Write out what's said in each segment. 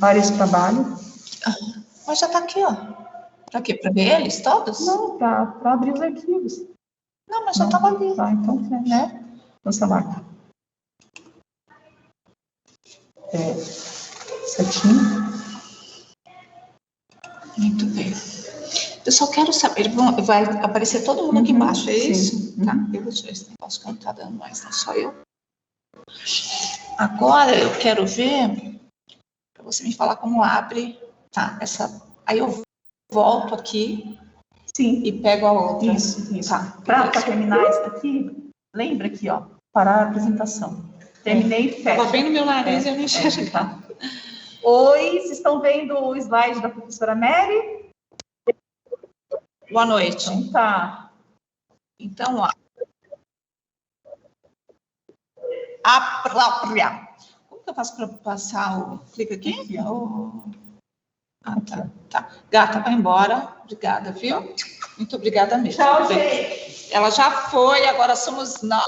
Área de trabalho. Mas já está aqui, ó. Para quê? Para ver eles todos? Não, para abrir os arquivos. Não, mas já estava ali. Tá, então fecha. Né? Então você marca. Certinho. Muito bem. Eu só quero saber, vai aparecer todo mundo aqui embaixo, é isso? Tá, eu vou tirar esse negócio que não tá dando mais, não só eu. Agora eu quero ver, para você me falar como abre, tá, aí eu volto aqui. Sim. E pego a outra. Isso. Tá. Para terminar isso daqui, lembra aqui, ó, parar a apresentação. Terminei e fecha. Estava bem no meu nariz e eu não enxerguei. Tá. Oi, vocês estão vendo o slide da professora Mary? Boa noite. Então tá. Então, ó. A própria. Como que eu faço para passar o... Clica aqui? Aqui, ó. Tá. Gata, vai embora. Obrigada, viu? Muito obrigada mesmo. Tchau, gente. Ela já foi, agora somos nós.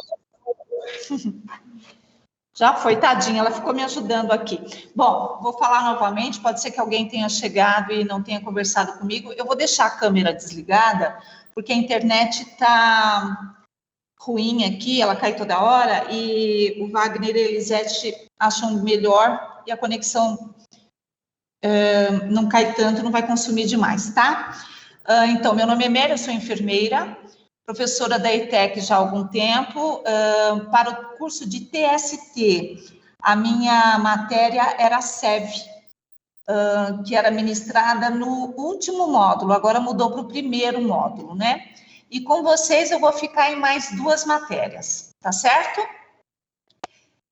Já foi, tadinha, ela ficou me ajudando aqui. Bom, vou falar novamente, pode ser que alguém tenha chegado e não tenha conversado comigo. Eu vou deixar a câmera desligada, porque a internet está ruim aqui, ela cai toda hora, e o Wagner e a Elisete acham melhor, e a conexão não cai tanto, não vai consumir demais, tá? Então, meu nome é Mary, eu sou enfermeira, professora da ETEC já há algum tempo. Para o curso de TST, a minha matéria era SEV, que era ministrada no último módulo, agora mudou para o primeiro módulo, né? E com vocês eu vou ficar em mais 2 matérias, tá certo?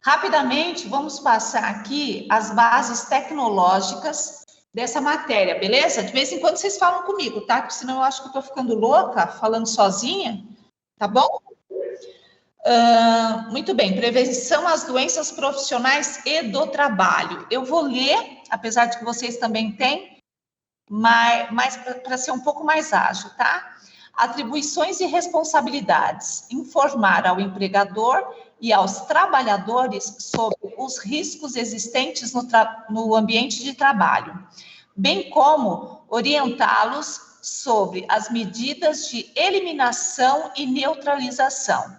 Rapidamente, vamos passar aqui as bases tecnológicas dessa matéria, beleza? De vez em quando vocês falam comigo, tá? Porque senão eu acho que eu tô ficando louca, falando sozinha, tá bom? Muito bem, prevenção às doenças profissionais e do trabalho. Eu vou ler, apesar de que vocês também têm, mas para ser um pouco mais ágil, tá? Atribuições e responsabilidades. Informar ao empregador e aos trabalhadores sobre os riscos existentes no ambiente de trabalho, bem como orientá-los sobre as medidas de eliminação e neutralização.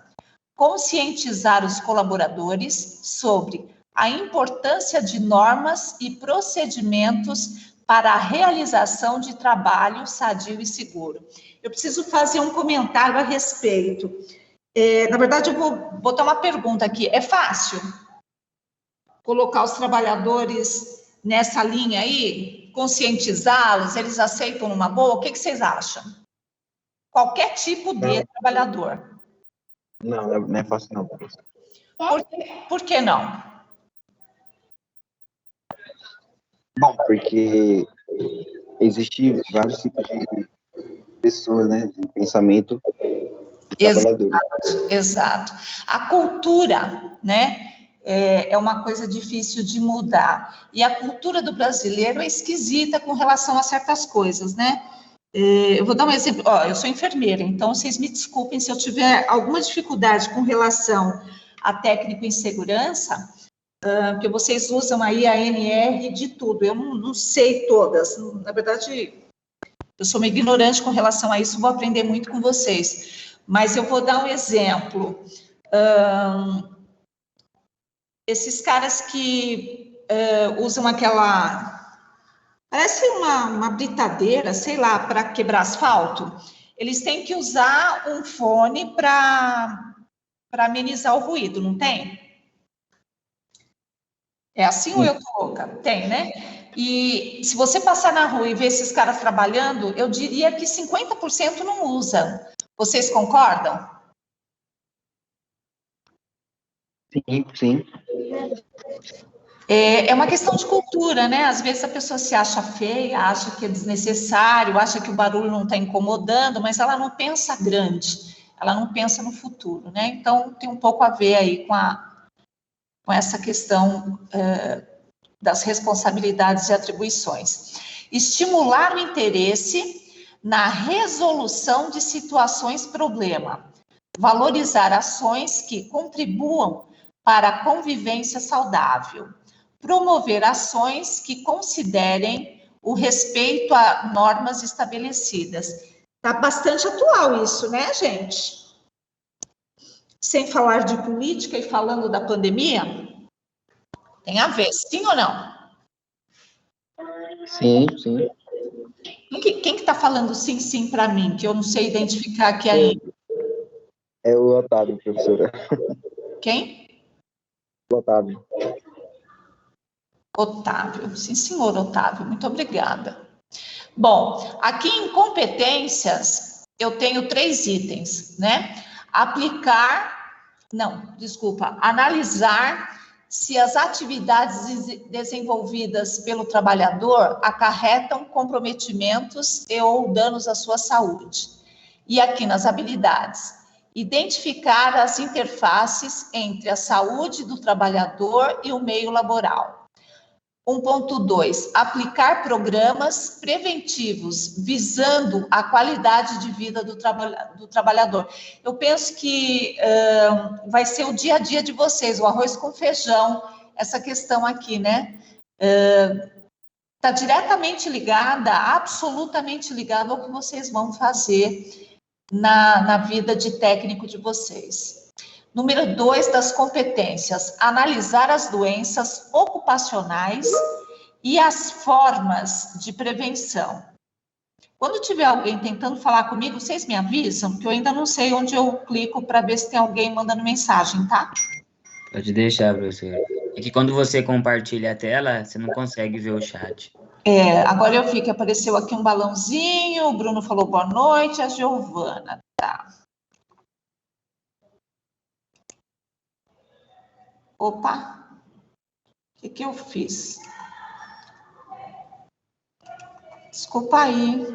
Conscientizar os colaboradores sobre a importância de normas e procedimentos para a realização de trabalho sadio e seguro. Eu preciso fazer um comentário a respeito. Na verdade, eu vou botar uma pergunta aqui. É fácil colocar os trabalhadores nessa linha aí? Conscientizá-los? Eles aceitam numa boa? O que vocês acham? Qualquer tipo de trabalhador. Não é fácil não, professor. Por que não? Bom, porque existem vários tipos de pessoas, né, de pensamento de trabalhadores. Exato. A cultura, né, é uma coisa difícil de mudar. E a cultura do brasileiro é esquisita com relação a certas coisas, né? Eu vou dar um exemplo. Eu sou enfermeira, então vocês me desculpem se eu tiver alguma dificuldade com relação a técnico em segurança, porque vocês usam aí a NR de tudo. Eu não sei todas. Na verdade, eu sou uma ignorante com relação a isso, vou aprender muito com vocês. Mas eu vou dar um exemplo. Esses caras que usam aquela... Parece uma britadeira, sei lá, para quebrar asfalto. Eles têm que usar um fone para amenizar o ruído, não tem? É assim ou eu tô louca? Tem, né? E se você passar na rua e ver esses caras trabalhando, eu diria que 50% não usam. Vocês concordam? Sim. É uma questão de cultura, né? Às vezes a pessoa se acha feia, acha que é desnecessário, acha que o barulho não está incomodando, mas ela não pensa grande, ela não pensa no futuro, né? Então, tem um pouco a ver aí com essa questão das responsabilidades e atribuições. Estimular o interesse na resolução de situações problema. Valorizar ações que contribuam para a convivência saudável. promover ações que considerem o respeito a normas estabelecidas. Está bastante atual isso, né, gente? Sem falar de política e falando da pandemia, tem a ver, sim ou não? Sim, sim. Quem que está falando sim para mim, que eu não sei identificar aqui ainda? É o Otávio, professora. Quem? O Otávio. Otávio. Sim, senhor Otávio, muito obrigada. Bom, aqui em competências, eu tenho 3 itens, né? Analisar se as atividades desenvolvidas pelo trabalhador acarretam comprometimentos e ou danos à sua saúde. E aqui nas habilidades, identificar as interfaces entre a saúde do trabalhador e o meio laboral. 1.2, aplicar programas preventivos visando a qualidade de vida do trabalhador. Eu penso que vai ser o dia a dia de vocês, o arroz com feijão, essa questão aqui, né? Está diretamente ligada, absolutamente ligada ao que vocês vão fazer na vida de técnico de vocês. Número 2 das competências, analisar as doenças ocupacionais e as formas de prevenção. Quando tiver alguém tentando falar comigo, vocês me avisam, porque eu ainda não sei onde eu clico para ver se tem alguém mandando mensagem, tá? Pode deixar, professora. É que quando você compartilha a tela, você não consegue ver o chat. Agora eu vi que apareceu aqui um balãozinho, o Bruno falou boa noite, a Giovana, tá. Opa, o que eu fiz? Desculpa aí.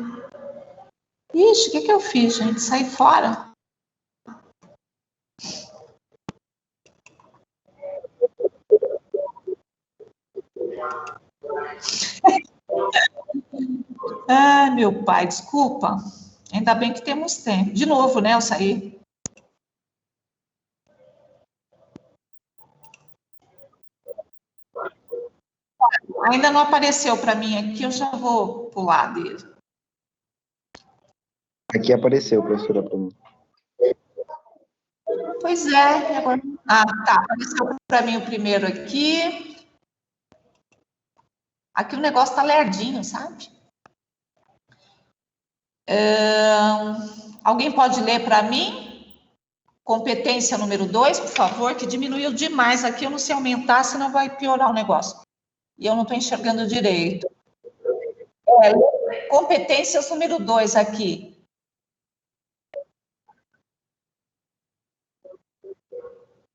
Ixi, o que eu fiz, gente? Saí fora? Ah, meu pai, desculpa. Ainda bem que temos tempo. De novo, né, eu saí. Ainda não apareceu para mim aqui, eu já vou pular dele. Aqui apareceu, professora, para mim. Pois é. Agora... Ah, tá. Apareceu para mim o primeiro aqui. Aqui o negócio tá lerdinho, sabe? Alguém pode ler para mim? Competência número 2, por favor, que diminuiu demais aqui. Eu não sei aumentar, senão vai piorar o negócio. E eu não estou enxergando direito. Competências número 2 aqui.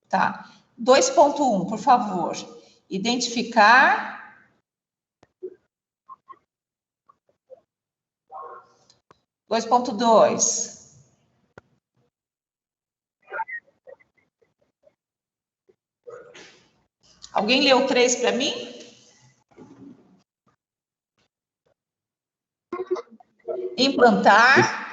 Tá. 2.1, por favor. Identificar. 2.2. Alguém leu 3 para mim? Implantar.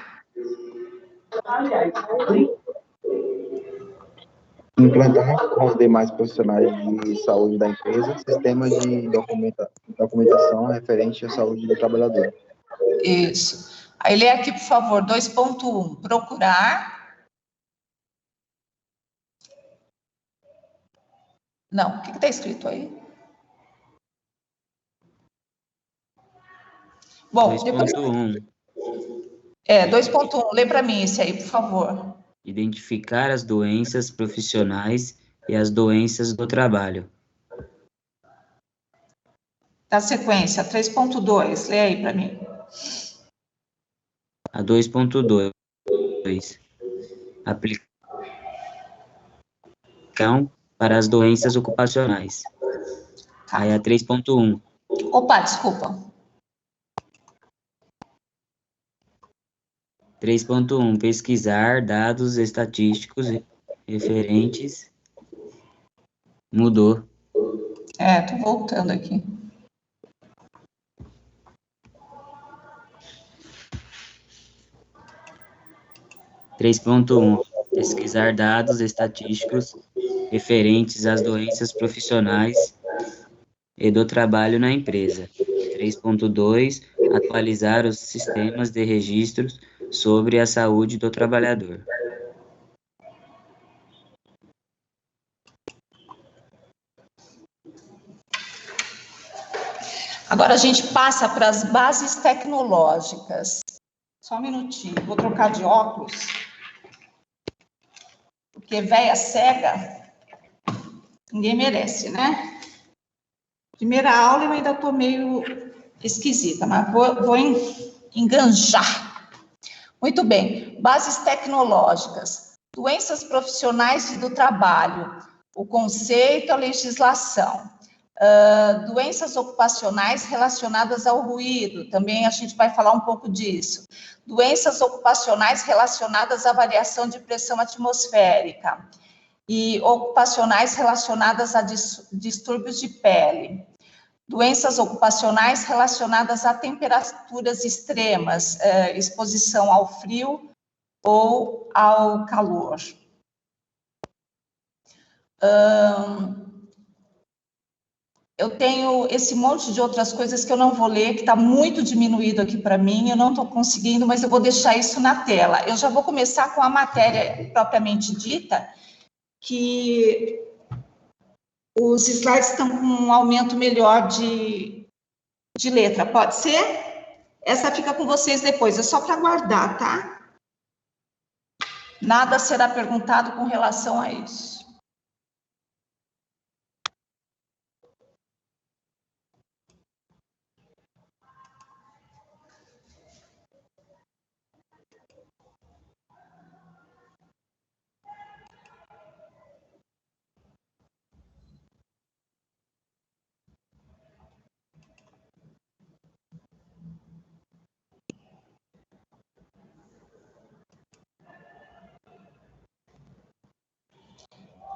Implantar com os demais profissionais de saúde da empresa sistemas de documentação referente à saúde do trabalhador. Isso. Aí lê aqui, por favor, 2.1. Procurar. Não, o que está escrito aí? Bom, 2.1. 2.1. Lê para mim esse aí, por favor. Identificar as doenças profissionais e as doenças do trabalho. Da sequência, 3.2. Lê aí para mim. A 2.2. Aplicação para as doenças ocupacionais. Tá. Aí a 3.1. Opa, desculpa. 3.1. Pesquisar dados estatísticos referentes. Mudou. Tô voltando aqui. Pesquisar dados estatísticos referentes às doenças profissionais e do trabalho na empresa. 3.2, atualizar os sistemas de registros sobre a saúde do trabalhador. Agora a gente passa para as bases tecnológicas. Só um minutinho, vou trocar de óculos. Porque véia cega, ninguém merece, né? Primeira aula eu ainda estou meio esquisita, mas vou enganjar. Muito bem, bases tecnológicas, doenças profissionais e do trabalho, o conceito, a legislação. Doenças ocupacionais relacionadas ao ruído, também a gente vai falar um pouco disso. Doenças ocupacionais relacionadas à variação de pressão atmosférica e ocupacionais relacionadas a distúrbios de pele. Doenças ocupacionais relacionadas a temperaturas extremas, exposição ao frio ou ao calor. Eu tenho esse monte de outras coisas que eu não vou ler, que está muito diminuído aqui para mim, eu não estou conseguindo, mas eu vou deixar isso na tela. Eu já vou começar com a matéria propriamente dita, que os slides estão com um aumento melhor de letra, pode ser? Essa fica com vocês depois, é só para guardar, tá? Nada será perguntado com relação a isso.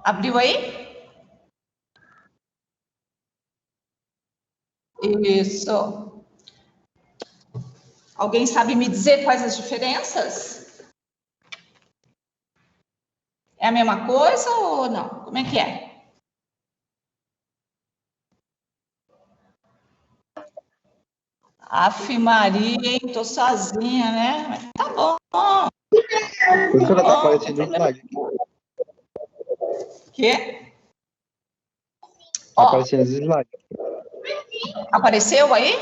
Abriu aí? Isso. Alguém sabe me dizer quais as diferenças? É a mesma coisa ou não? Como é que é? Afe Maria, hein? Tô sozinha, né? Mas tá bom. Professora, tá aparecendo no slide. Quê? Tá Ó, aparecendo os slides. apareceu aí?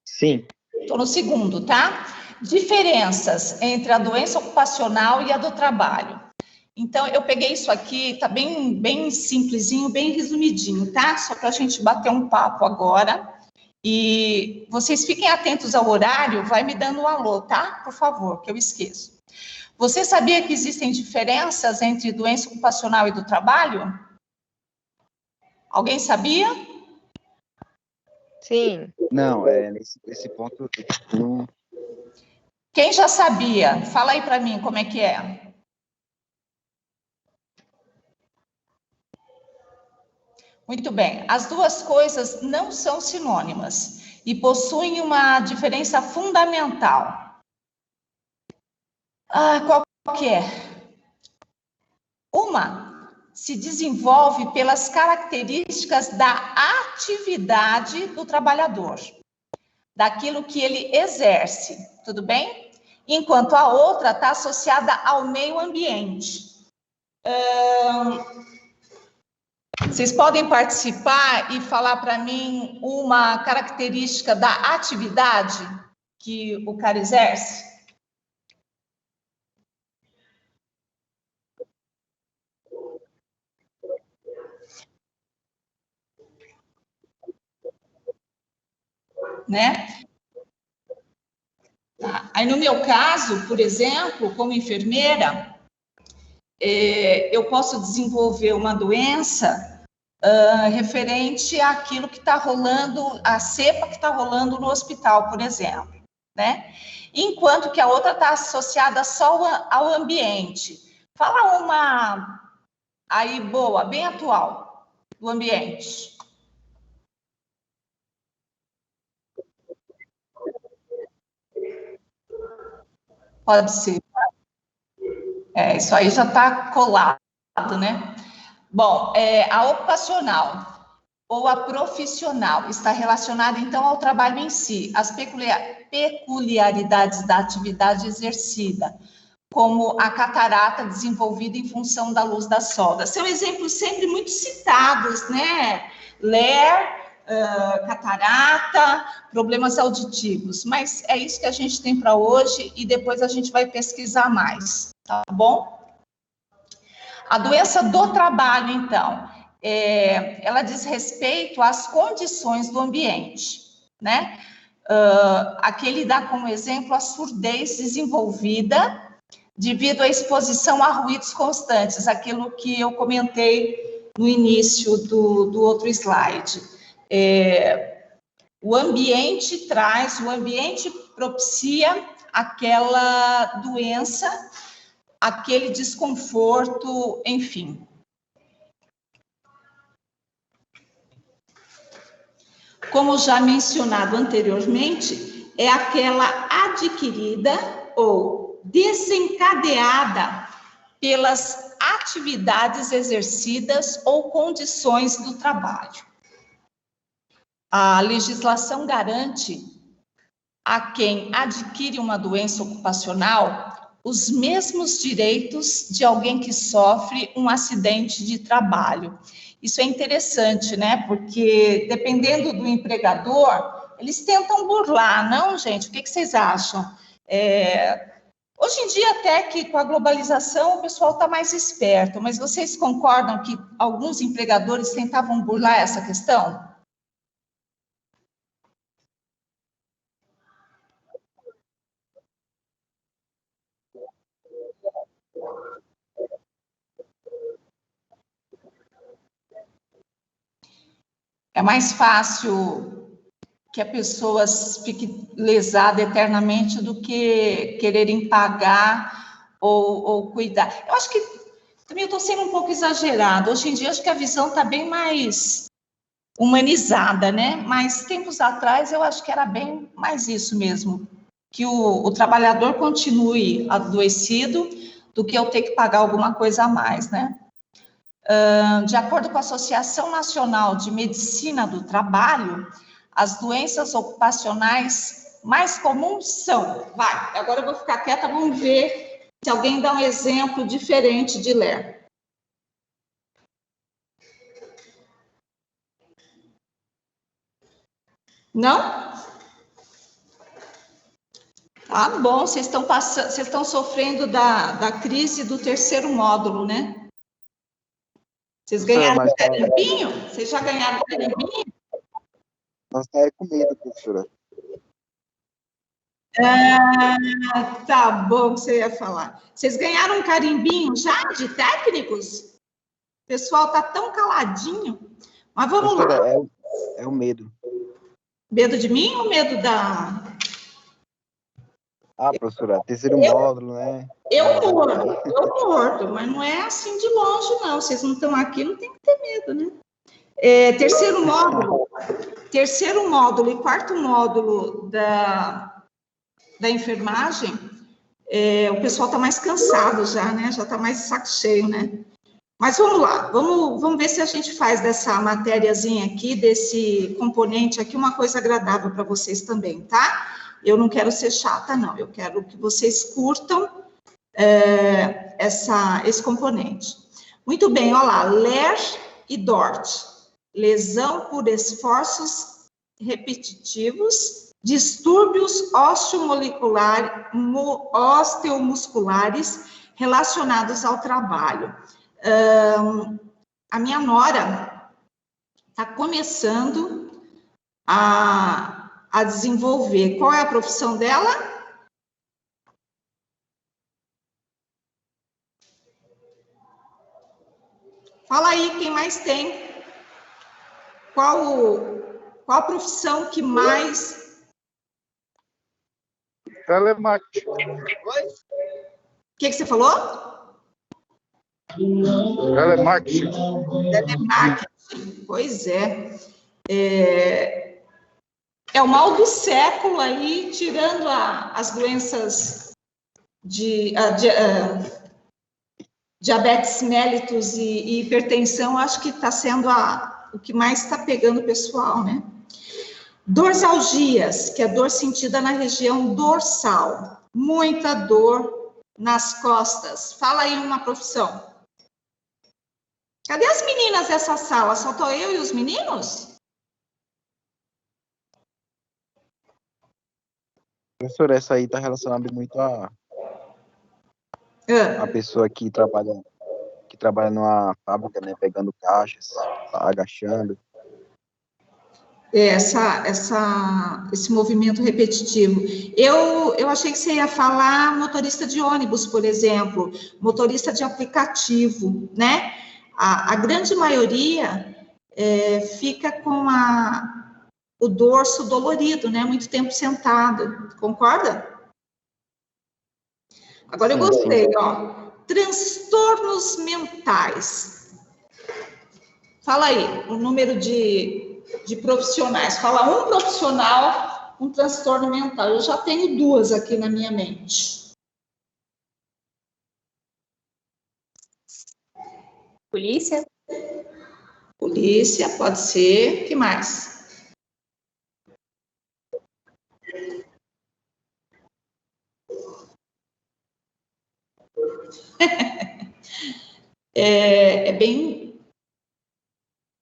Sim. Estou no segundo, tá? Diferenças entre a doença ocupacional e a do trabalho. Então, eu peguei isso aqui, tá bem simplesinho, bem resumidinho, tá? Só para a gente bater um papo agora. E vocês fiquem atentos ao horário, vai me dando um alô, tá? Por favor, que eu esqueço. Você sabia que existem diferenças entre doença ocupacional e do trabalho? Alguém sabia? Sim. Não, nesse ponto, não. Quem já sabia? Fala aí para mim como é que é. Muito bem. As duas coisas não são sinônimas e possuem uma diferença fundamental. Qual que é? Uma se desenvolve pelas características da atividade do trabalhador, daquilo que ele exerce, tudo bem? Enquanto a outra está associada ao meio ambiente. Vocês podem participar e falar para mim uma característica da atividade que o cara exerce? Né? Tá. Aí, no meu caso, por exemplo, como enfermeira, eu posso desenvolver uma doença referente àquilo que está rolando, a cepa que está rolando no hospital, por exemplo, né? Enquanto que a outra está associada só ao ambiente. Fala uma aí boa, bem atual, do ambiente. Pode ser. Isso aí já está colado, né? Bom, a ocupacional ou a profissional está relacionada, então, ao trabalho em si, as peculiaridades da atividade exercida, como a catarata desenvolvida em função da luz da solda. São exemplos sempre muito citados, né? Ler, catarata, problemas auditivos, mas é isso que a gente tem para hoje e depois a gente vai pesquisar mais, tá bom? A doença do trabalho, então, ela diz respeito às condições do ambiente, né? Aqui ele dá como exemplo a surdez desenvolvida devido à exposição a ruídos constantes, aquilo que eu comentei no início do outro slide. O ambiente propicia aquela doença, aquele desconforto, enfim. Como já mencionado anteriormente, é aquela adquirida ou desencadeada pelas atividades exercidas ou condições do trabalho. A legislação garante a quem adquire uma doença ocupacional os mesmos direitos de alguém que sofre um acidente de trabalho. Isso é interessante, né? Porque dependendo do empregador, eles tentam burlar, não, gente? O que vocês acham? Hoje em dia, até que com a globalização, o pessoal está mais esperto, mas vocês concordam que alguns empregadores tentavam burlar essa questão? É mais fácil que a pessoa fique lesada eternamente do que quererem pagar ou cuidar. Eu acho que também eu estou sendo um pouco exagerada. Hoje em dia, acho que a visão está bem mais humanizada, né? Mas tempos atrás, eu acho que era bem mais isso mesmo, que o trabalhador continue adoecido do que eu ter que pagar alguma coisa a mais, né? De acordo com a Associação Nacional de Medicina do Trabalho, as doenças ocupacionais mais comuns são... agora eu vou ficar quieta, vamos ver se alguém dá um exemplo diferente de ler. Não? Tá bom, vocês estão sofrendo da crise do terceiro módulo, né? Vocês ganharam um carimbinho? Vocês já ganharam um carimbinho? Nós estamos com medo, professora. Tá bom que você ia falar. Vocês ganharam um carimbinho já de técnicos? O pessoal tá tão caladinho. Mas vamos professora, lá. É o medo. Medo de mim ou medo da... Professora, terceiro módulo, né? Eu mordo, mas não é assim de longe, não. Vocês não estão aqui, não tem que ter medo, né? Terceiro módulo e quarto módulo da enfermagem, o pessoal está mais cansado já, né? Já está mais de saco cheio, né? Mas vamos lá, vamos ver se a gente faz dessa matériazinha aqui, desse componente aqui, uma coisa agradável para vocês também, tá? Eu não quero ser chata, não. Eu quero que vocês curtam esse componente. Muito bem, olha lá. Ler e DORT. Lesão por esforços repetitivos, distúrbios osteomusculares relacionados ao trabalho. A minha nora está começando a desenvolver. Qual é a profissão dela? Fala aí, quem mais tem? Qual a profissão que mais... Telemarketing. O que você falou? Telemarketing. Telemarketing, pois é. É o mal do século aí, tirando as doenças de diabetes mellitus e hipertensão, acho que está sendo o que mais está pegando o pessoal, né? Dorsalgias, que é dor sentida na região dorsal. Muita dor nas costas. Fala aí uma profissão. Cadê as meninas dessa sala? Só estou eu e os meninos? Professor, essa aí está relacionada muito a pessoa que trabalha numa fábrica, né, pegando caixas, agachando. Esse movimento repetitivo. Eu achei que você ia falar motorista de ônibus, por exemplo, motorista de aplicativo, né? A grande maioria fica com o dorso dolorido, né? Muito tempo sentado. Concorda? Agora eu gostei, ó. Transtornos mentais. Fala aí, o número de profissionais. Fala um profissional com transtorno mental. Eu já tenho 2 aqui na minha mente. Polícia? Polícia, pode ser. O que mais?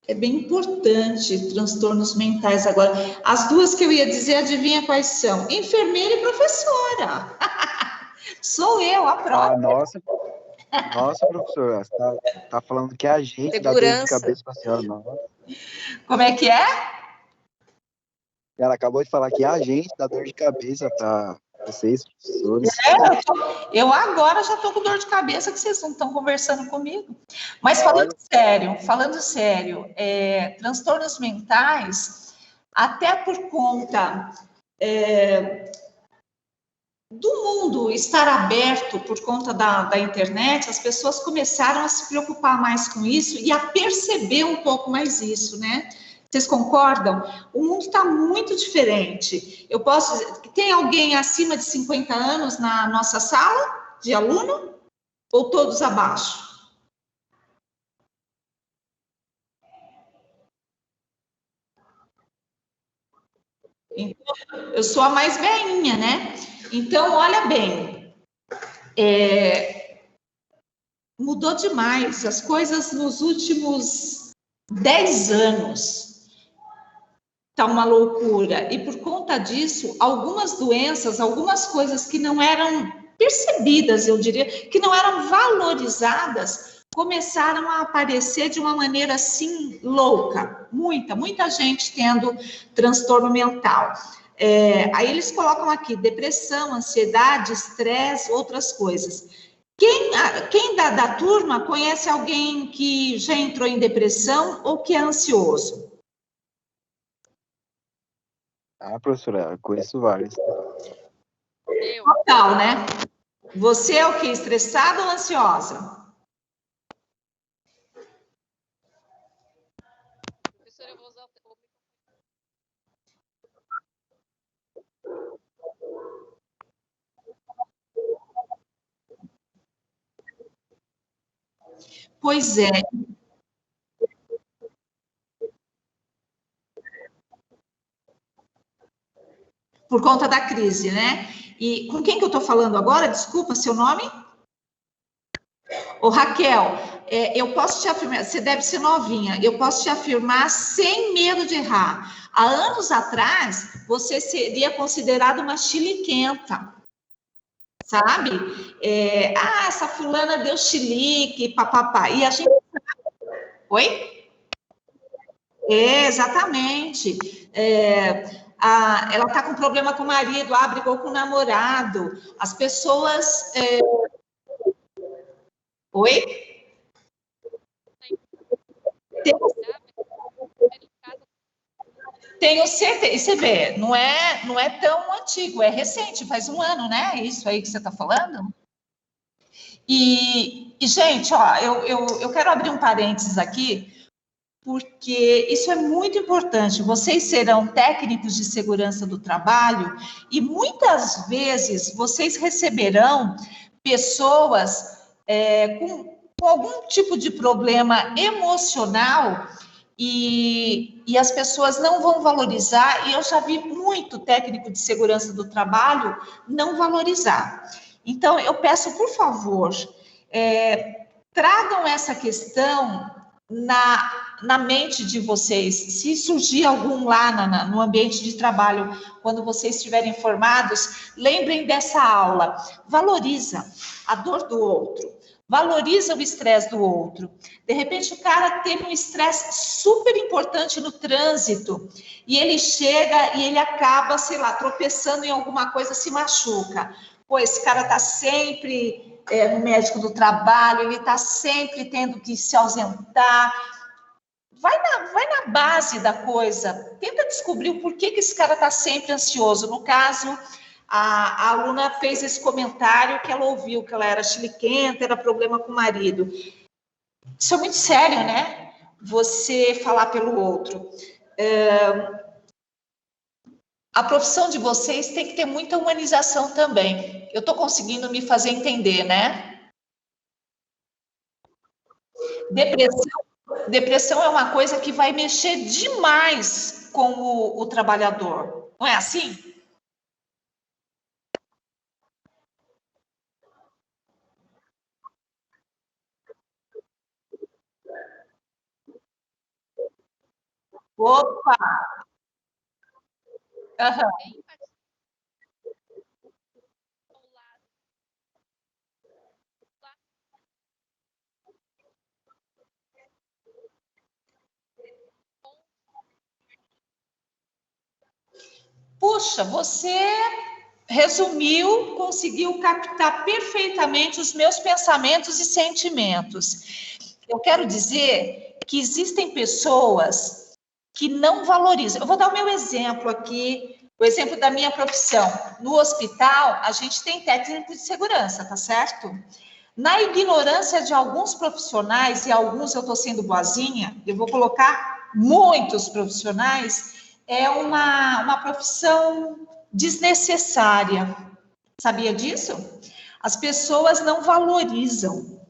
É bem importante transtornos mentais agora. As 2 que eu ia dizer, adivinha quais são? Enfermeira e professora. Sou eu, a própria. Nossa, professora, você tá falando que a gente dá dor de cabeça para a senhora, não? Como é que é? Ela acabou de falar que a gente dá dor de cabeça para vocês, professores. Eu agora já estou com dor de cabeça que vocês não estão conversando comigo. Mas falando sério, transtornos mentais, até por conta do mundo estar aberto por conta da internet, as pessoas começaram a se preocupar mais com isso e a perceber um pouco mais isso, né? Vocês concordam? O mundo está muito diferente. Eu posso dizer, tem alguém acima de 50 anos na nossa sala de aluno? Ou todos abaixo? Então, eu sou a mais velhinha, né? Então, olha bem, mudou demais as coisas nos últimos 10 anos. Está uma loucura. E por conta disso, algumas doenças, algumas coisas que não eram percebidas, eu diria, que não eram valorizadas, começaram a aparecer de uma maneira assim louca. Muita gente tendo transtorno mental. Aí eles colocam aqui depressão, ansiedade, estresse, outras coisas. Quem da turma conhece alguém que já entrou em depressão ou que é ansioso? Professora, eu conheço vários. Total, né? Você é o quê? Estressada ou ansiosa? Professora, eu vou usar o... Pois é. Por conta da crise, né? E com quem que eu estou falando agora? Desculpa, seu nome? Ô, Raquel, eu posso te afirmar, você deve ser novinha, eu posso te afirmar sem medo de errar. Há anos atrás, você seria considerada uma chiliquenta, sabe? Essa fulana deu chilique, papapá. E a gente... Oi? Exatamente. Ela está com problema com o marido, brigou com o namorado. As pessoas... Oi? Tenho certeza. E você vê, não é tão antigo, é recente, faz 1 ano, né? Isso aí que você está falando? E, gente, ó, eu quero abrir um parênteses aqui, porque isso é muito importante. Vocês serão técnicos de segurança do trabalho e muitas vezes vocês receberão pessoas com com algum tipo de problema emocional e as pessoas não vão valorizar, e eu já vi muito técnico de segurança do trabalho não valorizar. Então, eu peço, por favor, tragam essa questão na mente de vocês. Se surgir algum lá no ambiente de trabalho, quando vocês estiverem formados, lembrem dessa aula. Valoriza a dor do outro. Valoriza o estresse do outro. De repente, o cara teve um estresse super importante no trânsito e ele chega e ele acaba, sei lá, tropeçando em alguma coisa, se machuca. Pô, esse cara está sempre no médico do trabalho, ele está sempre tendo que se ausentar. Vai na base da coisa. Tenta descobrir o porquê que esse cara está sempre ansioso. No caso, a aluna fez esse comentário que ela ouviu, que ela era chiliquenta, era problema com o marido. Isso é muito sério, né? Você falar pelo outro. A profissão de vocês tem que ter muita humanização também. Eu estou conseguindo me fazer entender, né? Depressão é uma coisa que vai mexer demais com o trabalhador. Não é assim? Opa! Uhum. Puxa, você resumiu, conseguiu captar perfeitamente os meus pensamentos e sentimentos. Eu quero dizer que existem pessoas que não valorizam. Eu vou dar o meu exemplo aqui, o exemplo da minha profissão. No hospital, a gente tem técnico de segurança, tá certo? Na ignorância de alguns profissionais, e alguns eu estou sendo boazinha, eu vou colocar muitos profissionais, é uma profissão desnecessária. Sabia disso? As pessoas não valorizam.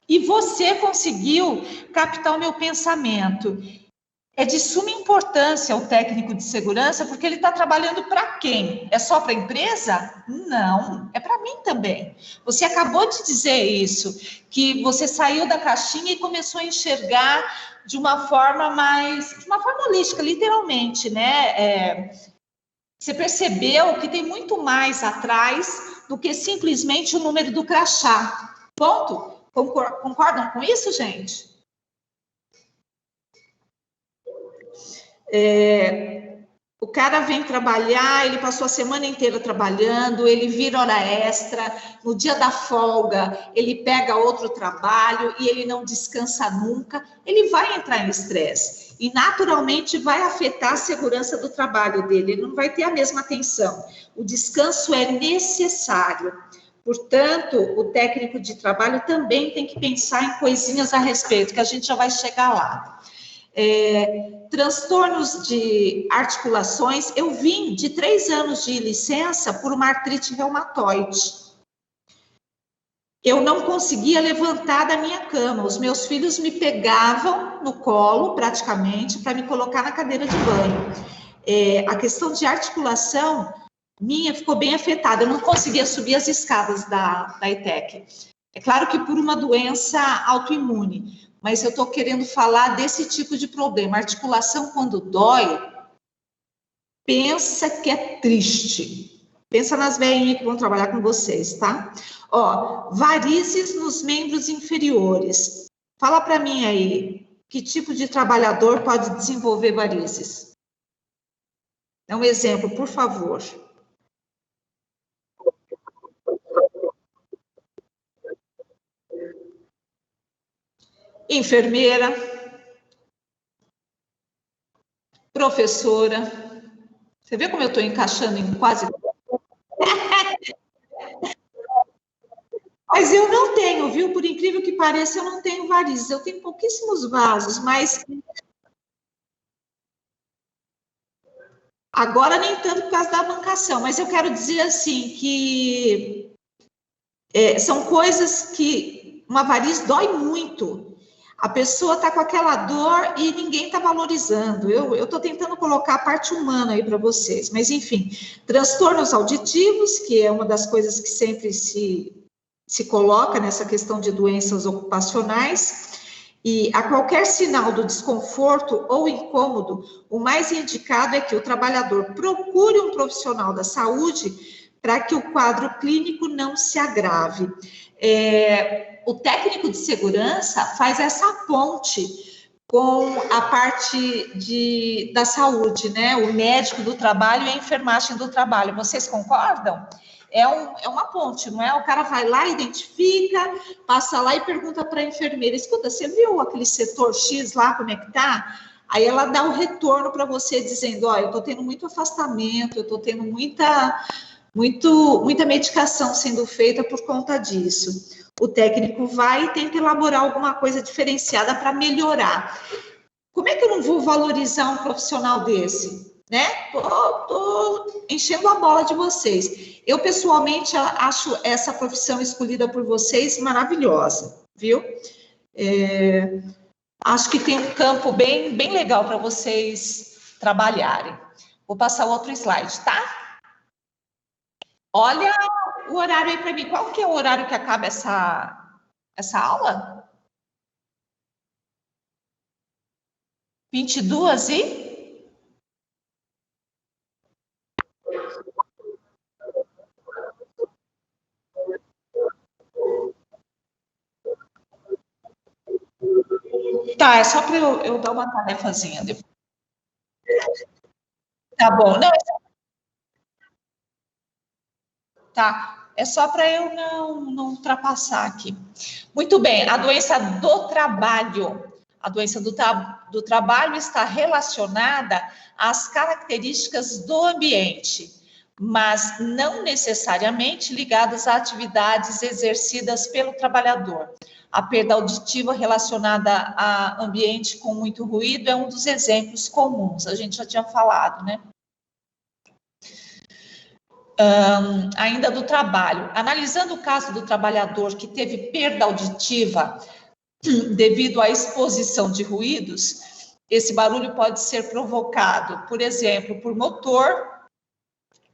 E você conseguiu captar o meu pensamento. É de suma importância o técnico de segurança, porque ele está trabalhando para quem? É só para a empresa? Não, é para mim também. Você acabou de dizer isso, que você saiu da caixinha e começou a enxergar de uma forma holística, literalmente, né? Você percebeu que tem muito mais atrás do que simplesmente o número do crachá. Ponto? Concordam com isso, gente? O cara vem trabalhar, ele passou a semana inteira trabalhando, ele vira hora extra, no dia da folga ele pega outro trabalho e ele não descansa nunca, ele vai entrar em estresse e naturalmente vai afetar a segurança do trabalho dele, ele não vai ter a mesma atenção. O descanso é necessário. Portanto, o técnico de trabalho também tem que pensar em coisinhas a respeito, que a gente já vai chegar lá. Transtornos de articulações, eu vim de 3 anos de licença por uma artrite reumatoide. Eu não conseguia levantar da minha cama, os meus filhos me pegavam no colo, praticamente, para me colocar na cadeira de banho. A questão de articulação minha ficou bem afetada, eu não conseguia subir as escadas da ETEC. É claro que por uma doença autoimune, mas eu estou querendo falar desse tipo de problema. A articulação, quando dói, pensa que é triste. Pensa nas velhinhas que vão trabalhar com vocês, tá? Ó, varizes nos membros inferiores. Fala para mim aí, que tipo de trabalhador pode desenvolver varizes? É um exemplo, por favor. Enfermeira, professora. Você vê como eu estou encaixando em quase... Mas eu não tenho, viu? Por incrível que pareça, eu não tenho varizes. Eu tenho pouquíssimos vasos, mas... Agora nem tanto por causa da bancação, mas eu quero dizer assim, que são coisas que uma variz dói muito. A pessoa está com aquela dor e ninguém está valorizando. Eu estou tentando colocar a parte humana aí para vocês. Mas, enfim, transtornos auditivos, que é uma das coisas que sempre se coloca nessa questão de doenças ocupacionais. E a qualquer sinal do desconforto ou incômodo, o mais indicado é que o trabalhador procure um profissional da saúde para que o quadro clínico não se agrave. O técnico de segurança faz essa ponte com a parte da saúde, né? O médico do trabalho e a enfermagem do trabalho. Vocês concordam? É uma ponte, não é? O cara vai lá, identifica, passa lá e pergunta para a enfermeira, escuta, você viu aquele setor X lá, como é que tá? Aí ela dá o retorno para você, dizendo, ó, eu estou tendo muito afastamento, eu estou tendo muita medicação sendo feita por conta disso. O técnico vai e tenta elaborar alguma coisa diferenciada para melhorar. Como é que eu não vou valorizar um profissional desse? Né? Tô enchendo a bola de vocês. Eu, pessoalmente, acho essa profissão escolhida por vocês maravilhosa, viu? Acho que tem um campo bem legal para vocês trabalharem. Vou passar outro slide, tá? Olha o horário aí para mim. Qual que é o horário que acaba essa aula? 22 e... Tá, é só para eu dar uma tarefazinha depois. Tá bom. Não, tá. É só para eu não ultrapassar aqui. Muito bem, a doença do trabalho. A doença do trabalho está relacionada às características do ambiente, mas não necessariamente ligadas a atividades exercidas pelo trabalhador. A perda auditiva relacionada a ambiente com muito ruído é um dos exemplos comuns, a gente já tinha falado, né? Ainda do trabalho. Analisando o caso do trabalhador que teve perda auditiva devido à exposição de ruídos, esse barulho pode ser provocado, por exemplo, por motor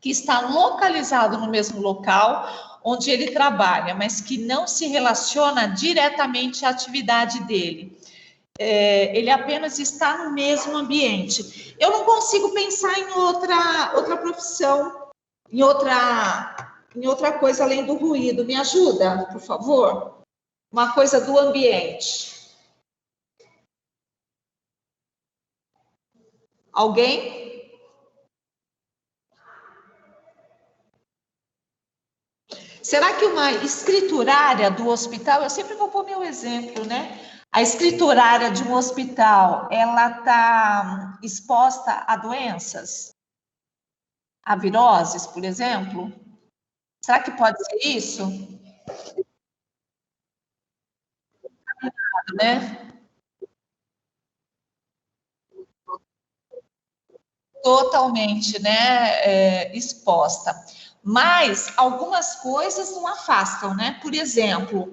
que está localizado no mesmo local onde ele trabalha, mas que não se relaciona diretamente à atividade dele. Ele apenas está no mesmo ambiente. Eu não consigo pensar em outra profissão, em outra coisa além do ruído. Me ajuda, por favor? Uma coisa do ambiente. Alguém? Será que uma escriturária do hospital, eu sempre vou pôr meu exemplo, né? A escriturária de um hospital, ela está exposta a doenças? A viroses, por exemplo? Será que pode ser isso? Né? Totalmente, né, exposta. Mas algumas coisas não afastam, né? Por exemplo,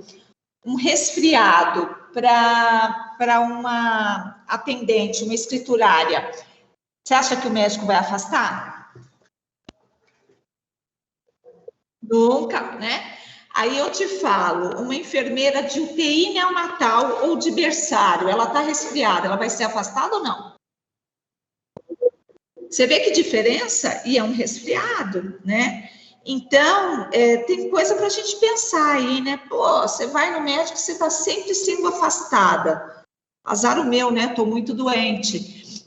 um resfriado para uma atendente, uma escriturária, você acha que o médico vai afastar? Nunca, né? Aí eu te falo, uma enfermeira de UTI neonatal ou de berçário, ela está resfriada, ela vai ser afastada ou não? Você vê que diferença? E é um resfriado, né? Então, tem coisa para a gente pensar aí, né? Pô, você vai no médico, você está sempre sendo afastada. Azar o meu, né? Estou muito doente.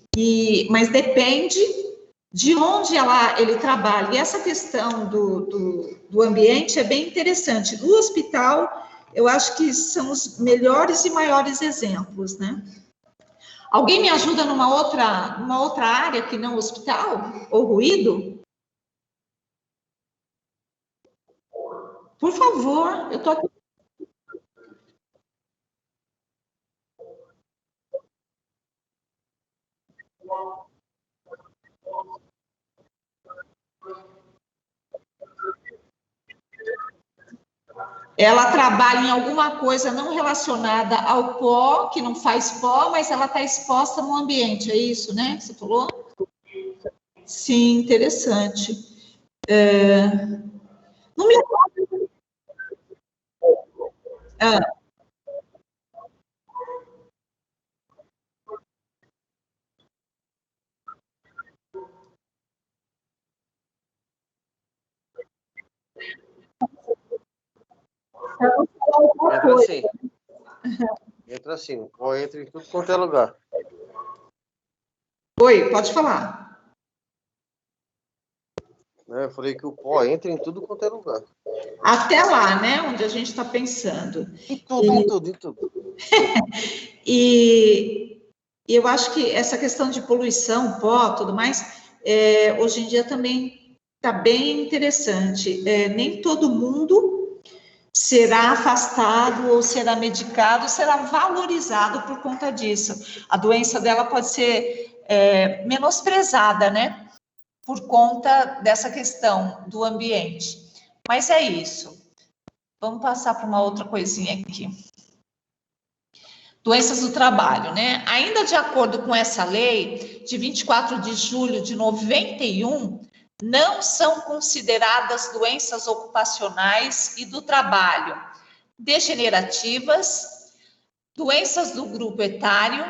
Mas depende de onde ele trabalha. E essa questão do ambiente é bem interessante. No hospital, eu acho que são os melhores e maiores exemplos, né? Alguém me ajuda numa outra área que não hospital? Ou ruído? Por favor, eu estou aqui. Ela trabalha em alguma coisa não relacionada ao pó, que não faz pó, mas ela está exposta no ambiente, é isso, né? Você falou? Sim, interessante. No meu... Ah, Entra assim. Entra assim. Ou entra em tudo quanto é lugar. oi, pode falar. Né? Eu falei que o pó entra em tudo quanto é lugar. Até lá, né? Onde a gente está pensando. Em tudo, em tudo, em tudo. E eu acho que essa questão de poluição, pó, tudo mais, hoje em dia também está bem interessante. Nem todo mundo será afastado ou será medicado, será valorizado por conta disso. A doença dela pode ser menosprezada, né? Por conta dessa questão do ambiente. Mas é isso. Vamos passar para uma outra coisinha aqui. Doenças do trabalho, né? Ainda de acordo com essa lei, de 24 de julho de 91, não são consideradas doenças ocupacionais e do trabalho degenerativas, doenças do grupo etário,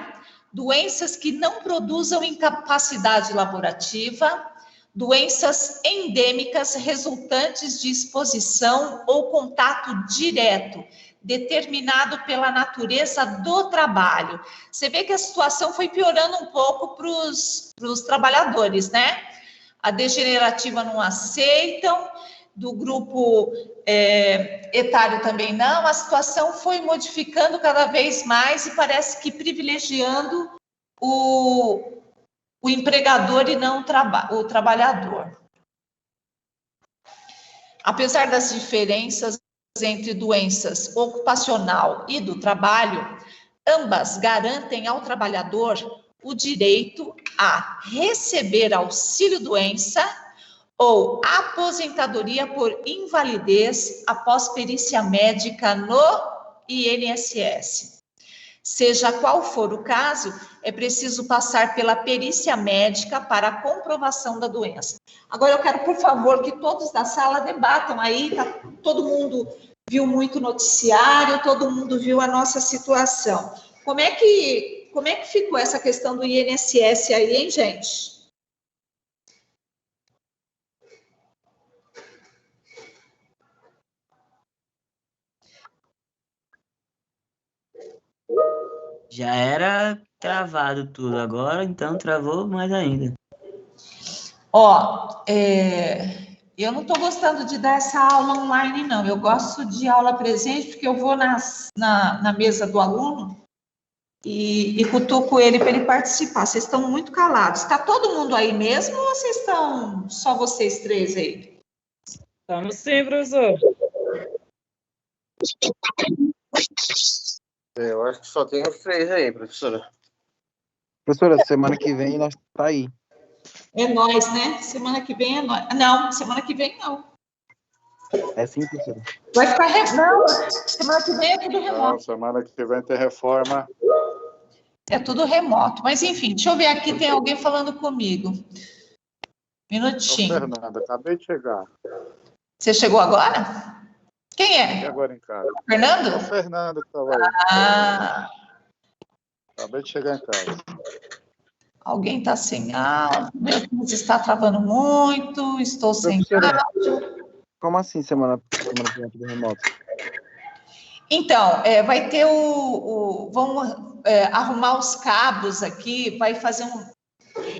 doenças que não produzam incapacidade laborativa, doenças endêmicas resultantes de exposição ou contato direto, determinado pela natureza do trabalho. Você vê que a situação foi piorando um pouco para os trabalhadores, né? A degenerativa não aceitam, do grupo etário também não, a situação foi modificando cada vez mais e parece que privilegiando o empregador e não o trabalhador. Apesar das diferenças entre doenças ocupacional e do trabalho, ambas garantem ao trabalhador o direito a receber auxílio-doença ou aposentadoria por invalidez após perícia médica no INSS. Seja qual for o caso, é preciso passar pela perícia médica para a comprovação da doença. Agora eu quero, por favor, que todos da sala debatam aí, tá? Todo mundo viu muito noticiário, todo mundo viu a nossa situação. Como é que ficou essa questão do INSS aí, hein, gente? Já era travado tudo, agora então travou mais ainda. Ó, eu não estou gostando de dar essa aula online, não. Eu gosto de aula presente, porque eu vou na mesa do aluno e cutuco ele para ele participar. Vocês estão muito calados. Está todo mundo aí mesmo ou vocês estão só vocês três aí? Estamos sim, professor. Eu acho que só tem os 3 aí, professora. Professora, semana que vem nós tá aí. É nós, né? Semana que vem é nós. Não, semana que vem não. É sim, professora. Vai ficar não, semana que vem é tudo remoto. Não, semana que vem tem reforma. É tudo remoto. Mas enfim, deixa eu ver aqui, tem alguém falando comigo. Minutinho. Ô, Fernanda, acabei de chegar. Você chegou agora? Quem E é? agora em casa? Fernando? O Fernando que estava aí. Ah, Acabei de chegar em casa. alguém está sem áudio. Meu Deus, está travando muito. Estou sem Professora, áudio. como assim semana que vem tudo remoto? Então, vai ter vamos arrumar os cabos aqui, vai fazer um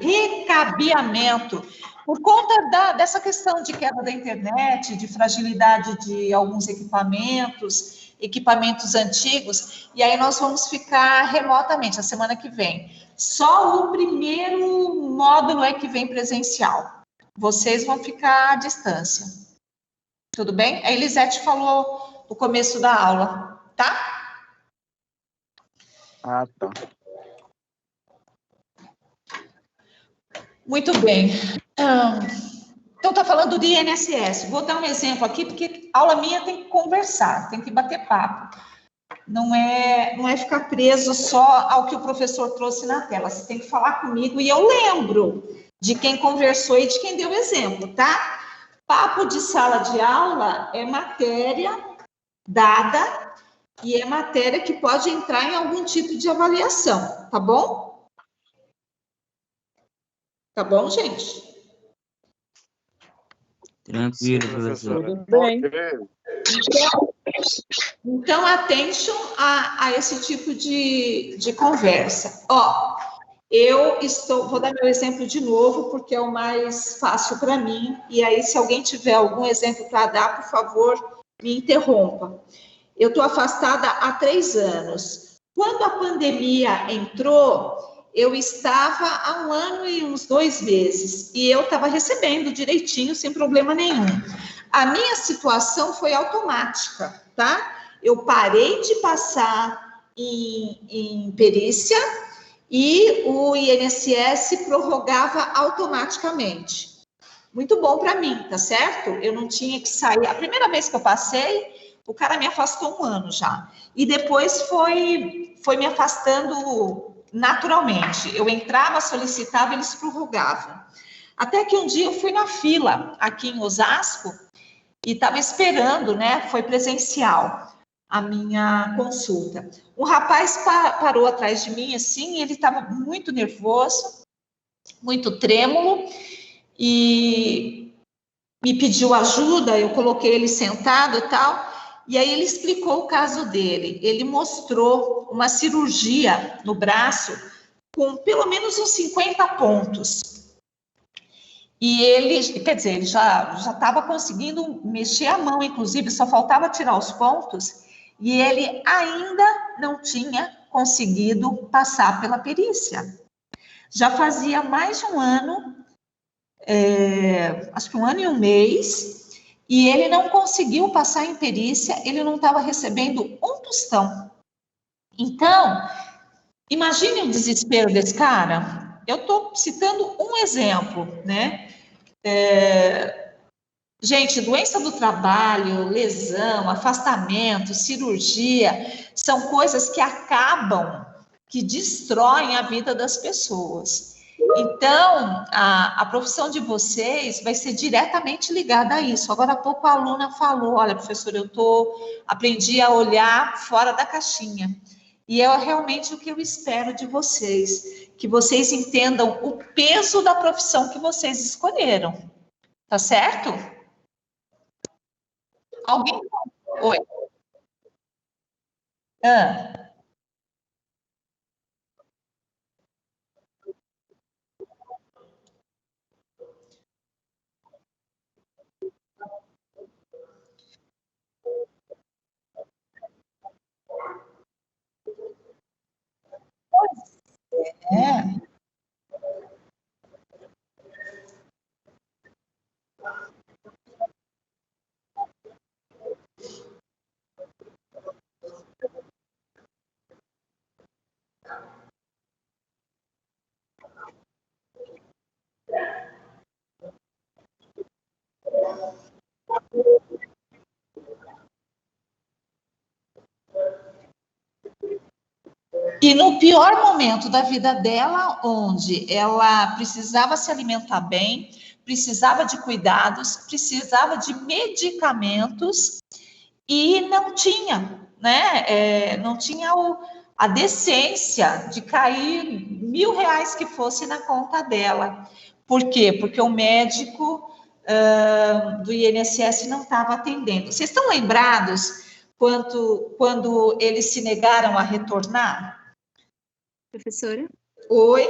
recabeamento por conta dessa questão de queda da internet, de fragilidade de alguns equipamentos antigos, e aí nós vamos ficar remotamente a semana que vem. Só o primeiro módulo é que vem presencial. Vocês vão ficar à distância. Tudo bem? A Elisete falou no começo da aula, tá? Ah, tá. Muito bem. Então, está falando de INSS. Vou dar um exemplo aqui, porque aula minha tem que conversar, tem que bater papo. Não é ficar preso só ao que o professor trouxe na tela. Você tem que falar comigo e eu lembro de quem conversou e de quem deu exemplo, tá? Papo de sala de aula é matéria dada e é matéria que pode entrar em algum tipo de avaliação, tá bom? Tá bom, gente? Tranquilo, professor. Tudo bem. Ok. Então, atenção a esse tipo de conversa. Ó, vou dar meu exemplo de novo, porque é o mais fácil para mim, e aí, se alguém tiver algum exemplo para dar, por favor, me interrompa. Eu estou afastada há 3 anos. Quando a pandemia entrou, eu estava há 1 ano e uns 2 meses, e eu estava recebendo direitinho, sem problema nenhum. A minha situação foi automática, tá? Eu parei de passar em perícia e o INSS prorrogava automaticamente. Muito bom para mim, tá certo? Eu não tinha que sair. A primeira vez que eu passei, o cara me afastou 1 ano já. E depois foi me afastando naturalmente. Eu entrava, solicitava, eles prorrogavam. Até que um dia eu fui na fila aqui em Osasco e estava esperando, né? Foi presencial a minha consulta. Um rapaz parou atrás de mim, assim, ele estava muito nervoso, muito trêmulo, e me pediu ajuda, eu coloquei ele sentado e tal, e aí ele explicou o caso dele. Ele mostrou uma cirurgia no braço com pelo menos uns 50 pontos. E ele, quer dizer, ele já estava conseguindo mexer a mão, inclusive, só faltava tirar os pontos, e ele ainda não tinha conseguido passar pela perícia. Já fazia mais de 1 ano, acho que 1 ano e 1 mês, e ele não conseguiu passar em perícia, ele não estava recebendo um tostão. Então, imagine o desespero desse cara. Eu estou citando um exemplo, né? Gente, doença do trabalho, lesão, afastamento, cirurgia, são coisas que acabam, que destroem a vida das pessoas. Então, a profissão de vocês vai ser diretamente ligada a isso. Agora há pouco a aluna falou, olha, professora, aprendi a olhar fora da caixinha. E é realmente o que eu espero de vocês, que vocês entendam o peso da profissão que vocês escolheram. Tá certo? Alguém? Oi. É. E no pior momento da vida dela, onde ela precisava se alimentar bem, precisava de cuidados, precisava de medicamentos e não tinha, né? Não tinha a decência de cair R$1.000 que fosse na conta dela. Por quê? Porque o médico do INSS não estava atendendo. Vocês estão lembrados quando eles se negaram a retornar? Professora, Oi,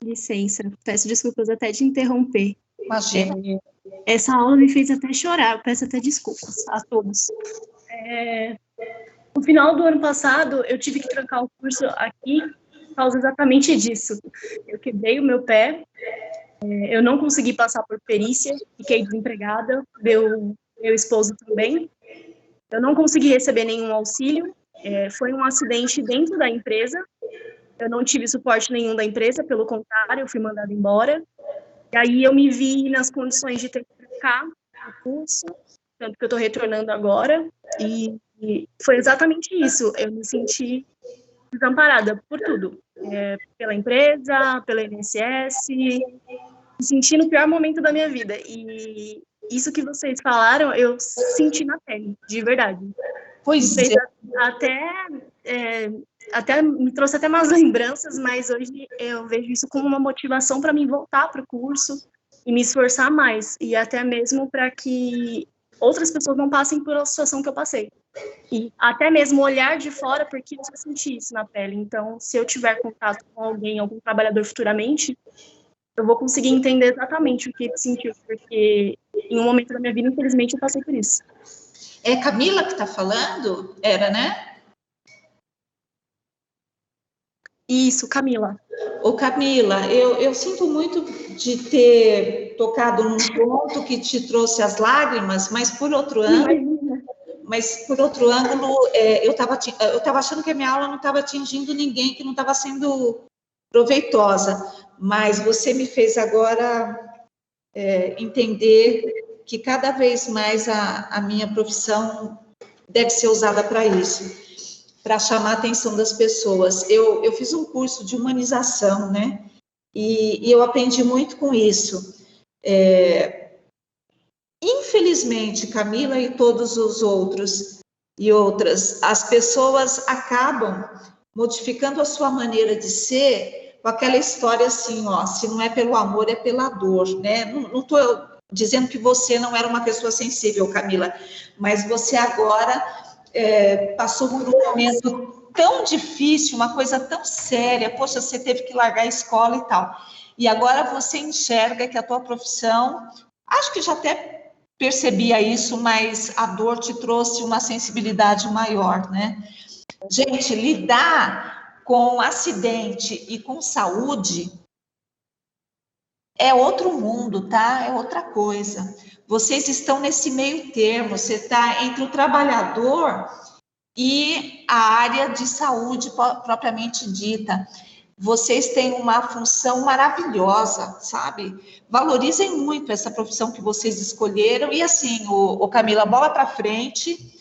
licença, peço desculpas até de interromper. imagina. Essa aula me fez até chorar, eu peço até desculpas a todos. No final do ano passado, eu tive que trancar o curso aqui por causa exatamente disso. Eu quebrei o meu pé, eu não consegui passar por perícia, fiquei desempregada, meu esposo também. Eu não consegui receber nenhum auxílio, foi um acidente dentro da empresa. Eu não tive suporte nenhum da empresa, pelo contrário, eu fui mandada embora. E aí eu me vi nas condições de ter que trocar o curso, tanto que eu estou retornando agora, e foi exatamente isso. Eu me senti desamparada por tudo. Pela empresa, pela INSS, me senti no pior momento da minha vida. E isso que vocês falaram, eu senti na pele, de verdade. Pois Fez é. até me trouxe até umas lembranças, mas hoje eu vejo isso como uma motivação para mim voltar para o curso e me esforçar mais, e até mesmo para que outras pessoas não passem por uma situação que eu passei. E até mesmo olhar de fora, porque eu já senti isso na pele. Então, se eu tiver contato com alguém, algum trabalhador futuramente, eu vou conseguir entender exatamente o que ele sentiu, porque em um momento da minha vida, infelizmente, eu passei por isso. É Camila que está falando? Era, né? Isso, Camila. Ô, Camila, eu sinto muito de ter tocado num ponto que te trouxe as lágrimas, mas por outro ângulo, eu estava achando que a minha aula não estava atingindo ninguém, que não estava sendo proveitosa, mas você me fez agora entender que cada vez mais a minha profissão deve ser usada para isso, para chamar a atenção das pessoas. Eu fiz um curso de humanização, né? E eu aprendi muito com isso. Infelizmente, Camila e todos os outros e outras, as pessoas acabam modificando a sua maneira de ser com aquela história assim, ó, se não é pelo amor, é pela dor, né? Não estou dizendo que você não era uma pessoa sensível, Camila, mas você agora passou por um momento tão difícil, uma coisa tão séria, poxa, você teve que largar a escola e tal, e agora você enxerga que a tua profissão, acho que já até percebia isso, mas a dor te trouxe uma sensibilidade maior, né? Gente, lidar com acidente e com saúde é outro mundo, tá? É outra coisa. Vocês estão nesse meio termo, você está entre o trabalhador e a área de saúde propriamente dita. Vocês têm uma função maravilhosa, sabe? Valorizem muito essa profissão que vocês escolheram e assim, Camila, bola para frente,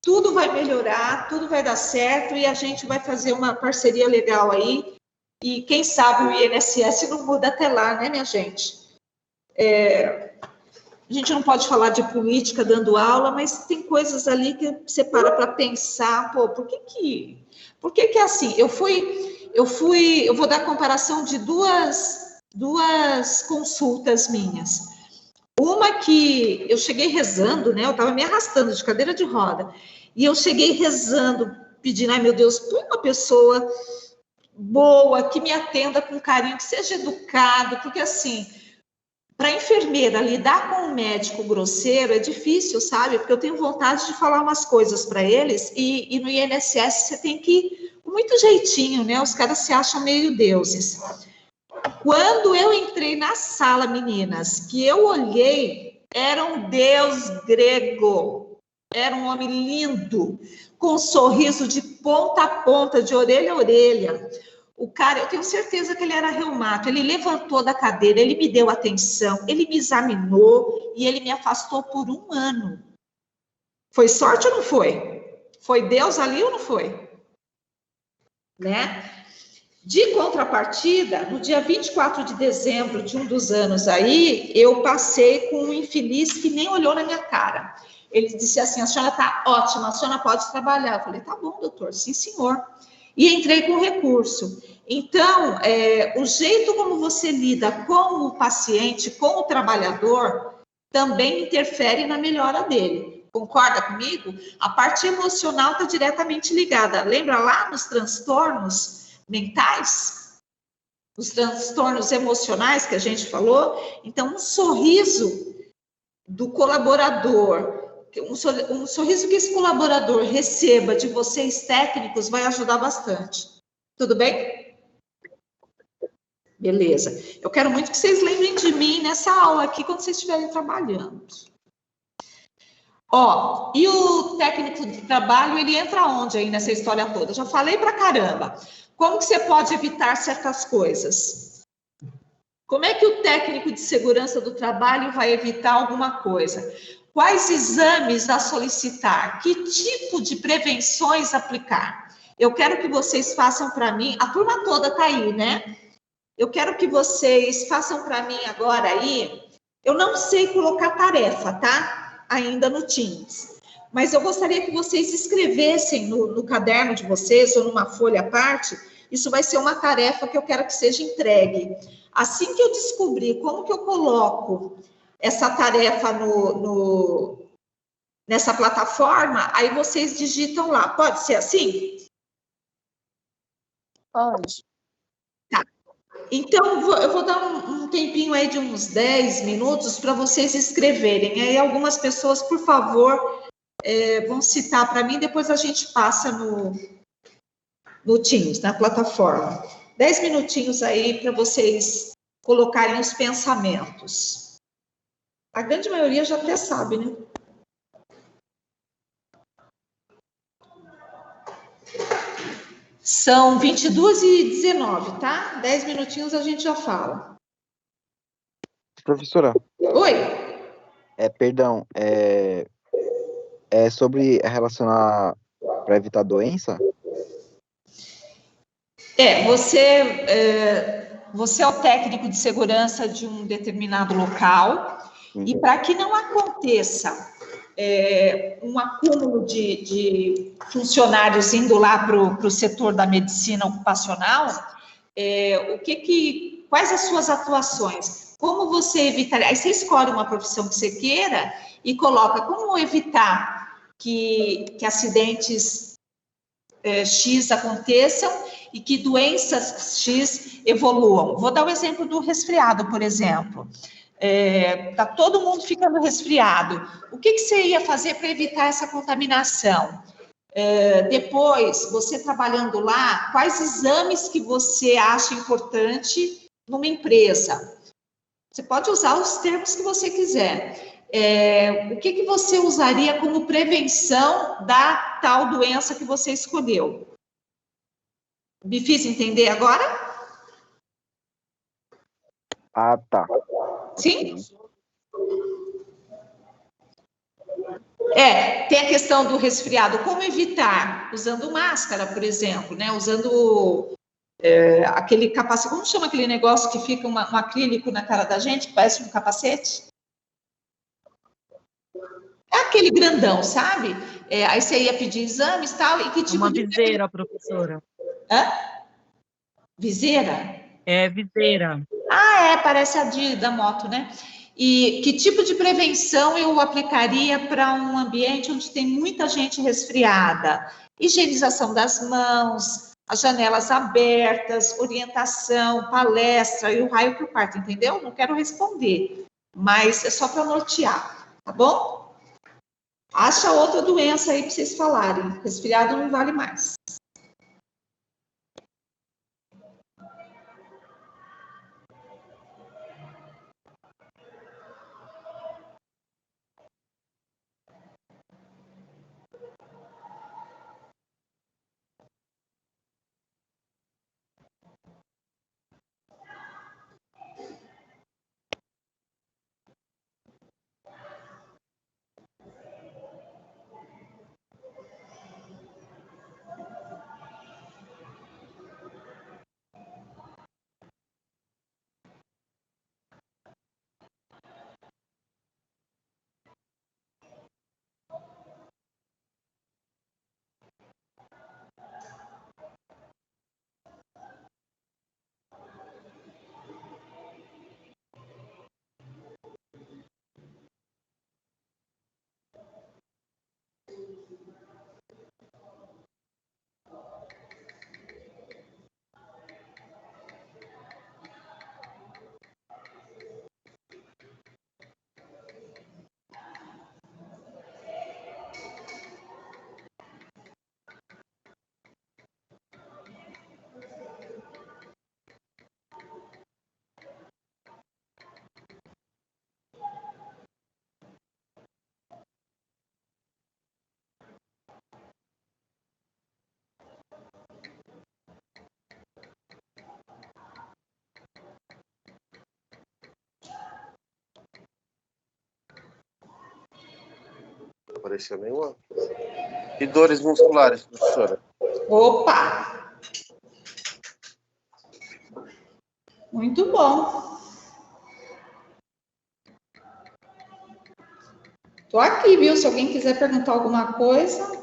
tudo vai melhorar, tudo vai dar certo e a gente vai fazer uma parceria legal aí. E quem sabe o INSS não muda até lá, né, minha gente? A gente não pode falar de política dando aula, mas tem coisas ali que você para pensar, pô, por que é assim? Eu vou dar comparação de duas consultas minhas. Uma que eu cheguei rezando, né? Eu estava me arrastando de cadeira de roda, e eu cheguei rezando, pedindo, ai meu Deus, põe uma pessoa boa, que me atenda com carinho, que seja educado, porque assim, para a enfermeira lidar com um médico grosseiro é difícil, sabe? Porque eu tenho vontade de falar umas coisas para eles e no INSS você tem que ir com muito jeitinho, né? Os caras se acham meio deuses. Quando eu entrei na sala, meninas, que eu olhei, era um deus grego, era um homem lindo, com um sorriso de ponta a ponta, de orelha a orelha. O cara, eu tenho certeza que ele era reumato, ele levantou da cadeira, ele me deu atenção, ele me examinou e ele me afastou por 1 ano. Foi sorte ou não foi? Foi Deus ali ou não foi? Né? De contrapartida, no dia 24 de dezembro de um dos anos aí, eu passei com um infeliz que nem olhou na minha cara. Ele disse assim, a senhora está ótima, a senhora pode trabalhar. Eu falei, tá bom, doutor, sim, senhor. E entrei com recurso. Então, o jeito como você lida com o paciente, com o trabalhador, também interfere na melhora dele. Concorda comigo? A parte emocional está diretamente ligada. Lembra lá nos transtornos mentais? Os transtornos emocionais que a gente falou? Então, um sorriso do colaborador, um sorriso que esse colaborador receba de vocês técnicos vai ajudar bastante. Tudo bem? Beleza. Eu quero muito que vocês lembrem de mim nessa aula aqui quando vocês estiverem trabalhando. Ó, e o técnico de trabalho, ele entra onde aí nessa história toda? Já falei pra caramba. Como que você pode evitar certas coisas? Como é que o técnico de segurança do trabalho vai evitar alguma coisa? Quais exames a solicitar? Que tipo de prevenções aplicar? Eu quero que vocês façam para mim, a turma toda está aí, né? Eu quero que vocês façam para mim agora aí. Eu não sei colocar tarefa, tá? Ainda no Teams. Mas eu gostaria que vocês escrevessem no caderno de vocês ou numa folha à parte. Isso vai ser uma tarefa que eu quero que seja entregue. Assim que eu descobrir como que eu coloco essa tarefa nessa plataforma, aí vocês digitam lá. Pode ser assim? Pode. Tá. Então, eu vou dar um tempinho aí de uns 10 minutos para vocês escreverem. Aí algumas pessoas, por favor, vão citar para mim, depois a gente passa no Teams, na plataforma. 10 minutinhos aí para vocês colocarem os pensamentos. A grande maioria já até sabe, né? São 22h19, tá? 10 minutinhos a gente já fala. Professora, Oi? perdão, sobre relacionar para evitar doença? Você é o técnico de segurança de um determinado local, e para que não aconteça um acúmulo de funcionários indo lá para o setor da medicina ocupacional, quais as suas atuações? Como você evitaria? Aí você escolhe uma profissão que você queira e coloca como evitar que acidentes X aconteçam e que doenças X evoluam. Vou dar o exemplo do resfriado, por exemplo. Tá todo mundo ficando resfriado. O que você ia fazer para evitar essa contaminação? Depois, você trabalhando lá, quais exames que você acha importante numa empresa? Você pode usar os termos que você quiser. O que você usaria como prevenção da tal doença que você escolheu? Me fiz entender agora? Ah, tá. Sim? Tem a questão do resfriado. Como evitar? Usando máscara, por exemplo, né? Usando aquele capacete. Como chama aquele negócio que fica um acrílico na cara da gente, que parece um capacete? É aquele grandão, sabe? Aí você ia pedir exames e tal, e que tipo Uma de... viseira, professora. Hã? Viseira? Viseira. Parece a da moto, né? E que tipo de prevenção eu aplicaria para um ambiente onde tem muita gente resfriada? Higienização das mãos, as janelas abertas, orientação, palestra e o raio para o quarto, entendeu? Não quero responder, mas é só para nortear, tá bom? Acha outra doença aí para vocês falarem. Resfriado não vale mais. apareceu nenhuma. E dores musculares, professora? Opa! Muito bom. Tô aqui, viu? Se alguém quiser perguntar alguma coisa.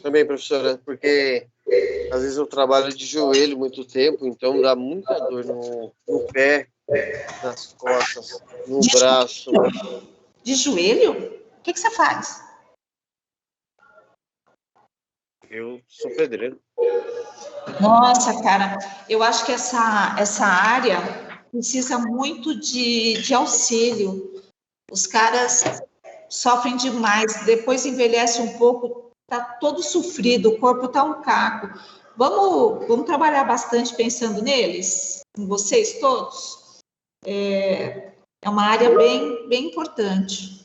Também, professora, porque às vezes eu trabalho de joelho muito tempo, então dá muita dor no pé, nas costas, no braço. De joelho? O que você faz? Eu sou pedreiro. Nossa, cara, eu acho que essa área precisa muito de auxílio. Os caras sofrem demais, depois envelhece um pouco, tá todo sofrido, o corpo tá um caco. Vamos trabalhar bastante pensando neles, em vocês todos. É uma área bem importante.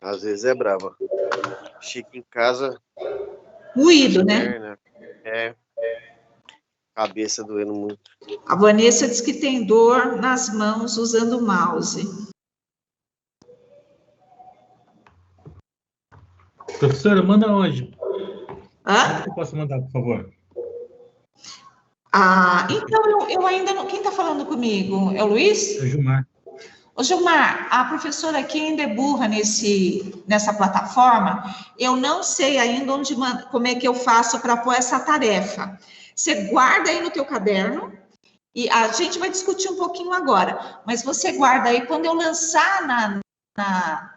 Às vezes é brava. Chega em casa, Moído, né? perna, cabeça doendo muito. A Vanessa diz que tem dor nas mãos usando o mouse. Professora, manda onde? Hã? Onde que eu posso mandar, por favor? Então eu ainda não. Quem está falando comigo? É o Luiz? É o Gilmar. Ô, Gilmar, a professora aqui ainda é burra nessa plataforma. Eu não sei ainda como é que eu faço para pôr essa tarefa. Você guarda aí no teu caderno e a gente vai discutir um pouquinho agora. Mas você guarda aí, quando eu lançar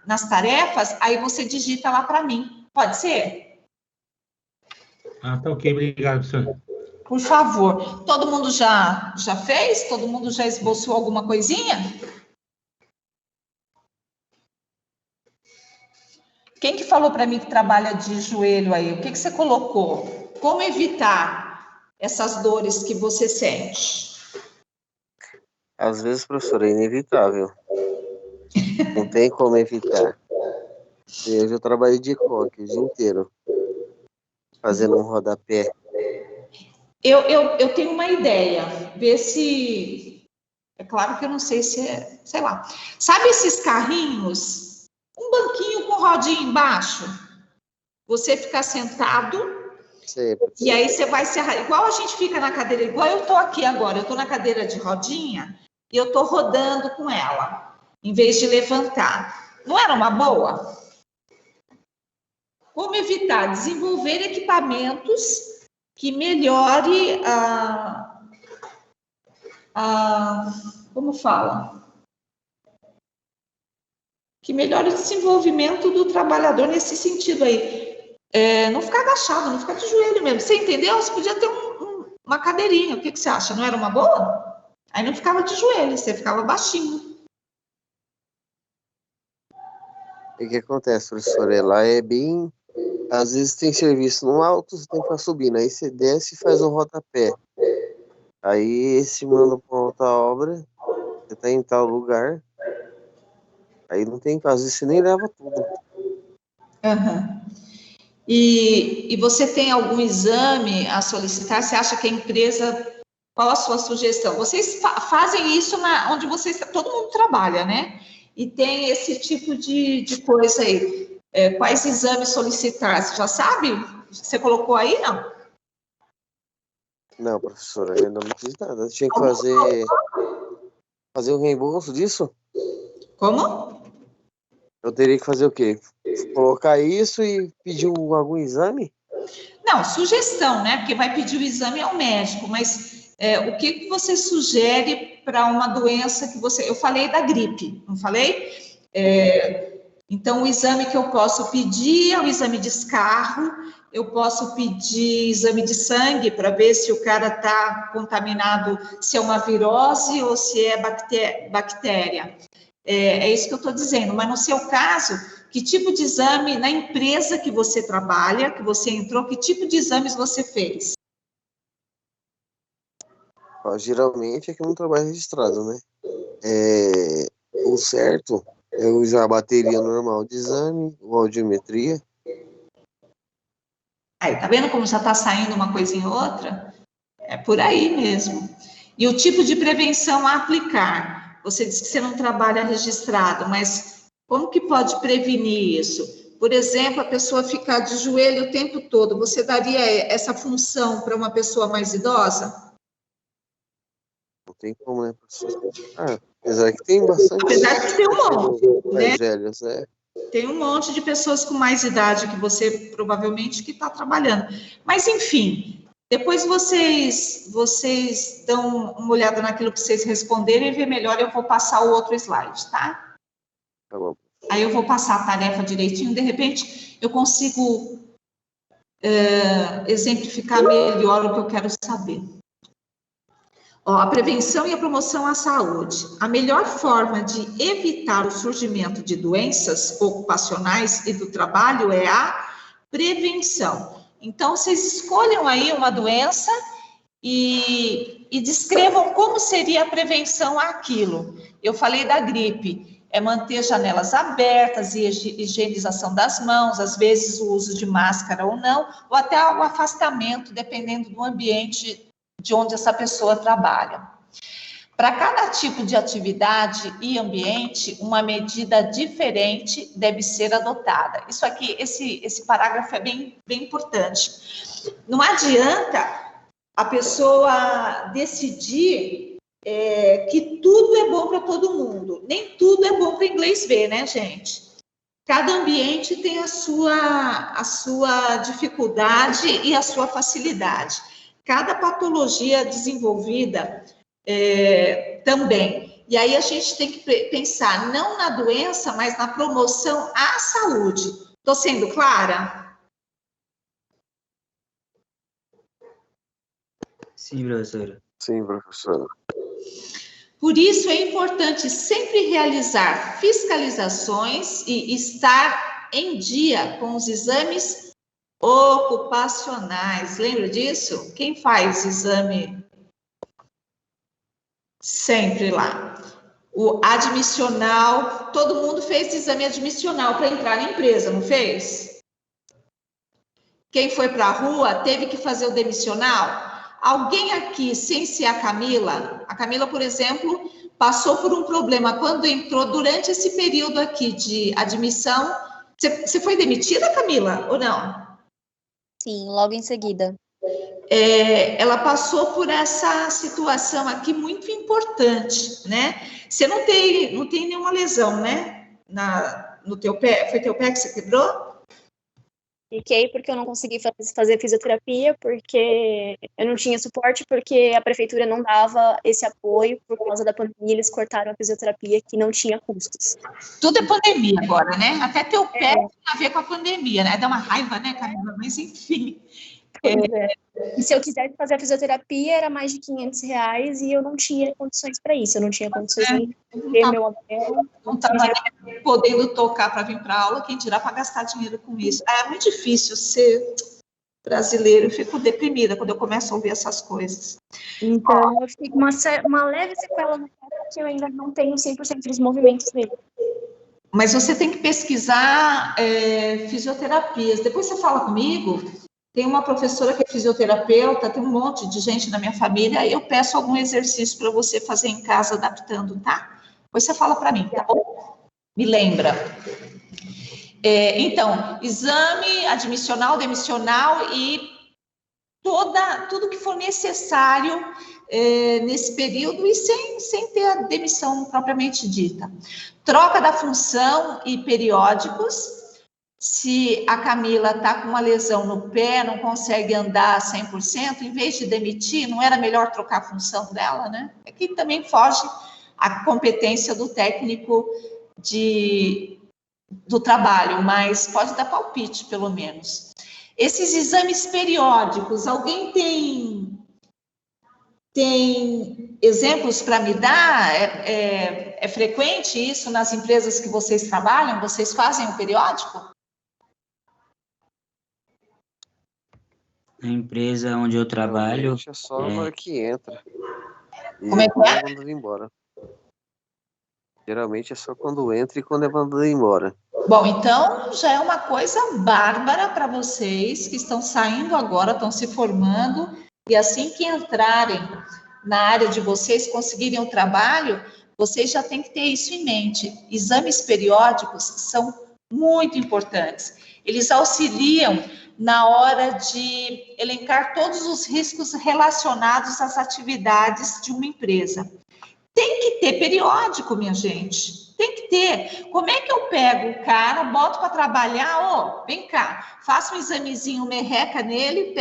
nas tarefas, aí você digita lá para mim. Pode ser? Ah, tá ok. Obrigado, professora. Por favor. Todo mundo já fez? Todo mundo já esboçou alguma coisinha? Quem que falou para mim que trabalha de joelho aí? O que você colocou? Como evitar essas dores que você sente? Às vezes, professora, é inevitável. Não tem como evitar. Eu já trabalhei de coque o dia inteiro, fazendo um rodapé. Eu tenho uma ideia. Ver se... É claro que eu não sei se é... Sei lá. Sabe esses carrinhos? Um banquinho com rodinha embaixo? Você fica sentado... Sempre. E aí você vai se igual a gente fica na cadeira, igual eu tô aqui agora, eu tô na cadeira de rodinha e eu tô rodando com ela, em vez de levantar. Não era uma boa? Como evitar? Desenvolver equipamentos que melhore como fala? Que melhore o desenvolvimento do trabalhador nesse sentido aí. Não ficar agachado, não ficar de joelho mesmo. Você entendeu? Você podia ter uma cadeirinha. O que você acha? Não era uma boa? Aí não ficava de joelho, você ficava baixinho. E o que acontece, professora? Lá é bem... Às vezes tem serviço no alto, você tem que ficar subindo. Aí você desce e faz um rodapé. Aí esse manda para outra obra, você tá em tal lugar. Aí não tem caso, você nem leva tudo. Uhum. E você tem algum exame a solicitar? Você acha que a empresa... Qual a sua sugestão? Vocês fazem isso onde vocês... Todo mundo trabalha, né? E tem esse tipo de coisa aí. Quais exames solicitar? Você já sabe? Você colocou aí, não? Não, professora, eu ainda não fiz nada. Eu tinha que fazer um reembolso disso? Como? Eu teria que fazer o quê? Colocar isso e pedir algum exame? Não, sugestão, né? Porque vai pedir o exame ao médico, mas o que você sugere para uma doença que você... Eu falei da gripe, não falei? Então, o exame que eu posso pedir é o exame de escarro, eu posso pedir exame de sangue para ver se o cara está contaminado, se é uma virose ou se é bactéria. É isso que eu estou dizendo, mas no seu caso, que tipo de exame, na empresa que você trabalha, que você entrou, que tipo de exames você fez? Geralmente é que eu não trabalho registrado, né? O certo é usar a bateria normal de exame, ou audiometria. Aí, tá vendo como já está saindo uma coisinha ou outra? É por aí mesmo. E o tipo de prevenção a aplicar? Você disse que você não trabalha registrado, mas como que pode prevenir isso? Por exemplo, a pessoa ficar de joelho o tempo todo, você daria essa função para uma pessoa mais idosa? Não tem como, né, professor? Apesar que tem bastante. Apesar de ter um monte, mais né? velhos, né? Tem um monte de pessoas com mais idade que você provavelmente que está trabalhando. Mas, enfim, depois vocês dão uma olhada naquilo que vocês responderem e ver melhor, eu vou passar o outro slide, tá? Tá bom. Aí eu vou passar a tarefa direitinho, de repente eu consigo exemplificar melhor o que eu quero saber. Ó, a prevenção e a promoção à saúde. A melhor forma de evitar o surgimento de doenças ocupacionais e do trabalho é a prevenção. Então, vocês escolham aí uma doença e descrevam como seria a prevenção àquilo. Eu falei da gripe, é manter janelas abertas e higienização das mãos, às vezes o uso de máscara ou não, ou até o afastamento, dependendo do ambiente de onde essa pessoa trabalha. Para cada tipo de atividade e ambiente, uma medida diferente deve ser adotada. Isso aqui, esse parágrafo é bem importante. Não adianta a pessoa decidir que tudo é bom para todo mundo. Nem tudo é bom para inglês ver, né, gente? Cada ambiente tem a sua dificuldade e a sua facilidade. Cada patologia desenvolvida também. E aí a gente tem que pensar não na doença, mas na promoção à saúde. Estou sendo clara? Sim, professora. Sim, professora. Por isso é importante sempre realizar fiscalizações e estar em dia com os exames ocupacionais. Lembra disso? Quem faz exame sempre lá? O admissional, todo mundo fez exame admissional para entrar na empresa, não fez? Quem foi para a rua teve que fazer o demissional? Alguém aqui, sem ser a Camila, por exemplo, passou por um problema quando entrou durante esse período aqui de admissão. Você foi demitida, Camila, ou não? Sim, logo em seguida. Ela passou por essa situação aqui muito importante, né? Você não tem nenhuma lesão, né? No teu pé, foi teu pé que você quebrou? Fiquei porque eu não consegui fazer fisioterapia, porque eu não tinha suporte, porque a prefeitura não dava esse apoio por causa da pandemia, eles cortaram a fisioterapia que não tinha custos. Tudo é pandemia agora, né? Até teu pé tem a ver com a pandemia, né? Dá uma raiva, né, Camila? Mas enfim. E se eu quisesse fazer a fisioterapia, era mais de R$500 e eu não tinha condições para isso. Eu não tinha condições nem de ter meu aluguel. Não estava nem podendo tocar para vir para aula, quem dirá para gastar dinheiro com isso. É muito difícil ser brasileiro, eu fico deprimida quando eu começo a ouvir essas coisas. Então, eu fiquei com uma leve sequela no pé, que eu ainda não tenho 100% dos movimentos dele. Mas você tem que pesquisar fisioterapias. Depois você fala comigo. Tem uma professora que é fisioterapeuta, tem um monte de gente na minha família, eu peço algum exercício para você fazer em casa, adaptando, tá? Depois você fala para mim, tá bom? Me lembra. Então, exame admissional, demissional e tudo que for necessário nesse período e sem ter a demissão propriamente dita. Troca da função e periódicos. Se a Camila está com uma lesão no pé, não consegue andar 100%, em vez de demitir, não era melhor trocar a função dela, né? Aqui também foge a competência do técnico do trabalho, mas pode dar palpite, pelo menos. Esses exames periódicos, alguém tem exemplos para me dar? É frequente isso nas empresas que vocês trabalham? Vocês fazem o periódico? Na empresa onde eu trabalho... É só na hora que entra. E como é que mandado embora. Geralmente é só quando entra e quando é mandado embora. Bom, então já é uma coisa bárbara para vocês que estão saindo agora, estão se formando, e assim que entrarem na área de vocês, conseguirem um trabalho, vocês já têm que ter isso em mente. Exames periódicos são muito importantes. Eles auxiliam na hora de elencar todos os riscos relacionados às atividades de uma empresa. Tem que ter periódico, minha gente. Tem que ter. Como é que eu pego o cara, boto para trabalhar, ó, vem cá, faço um examezinho merreca nele,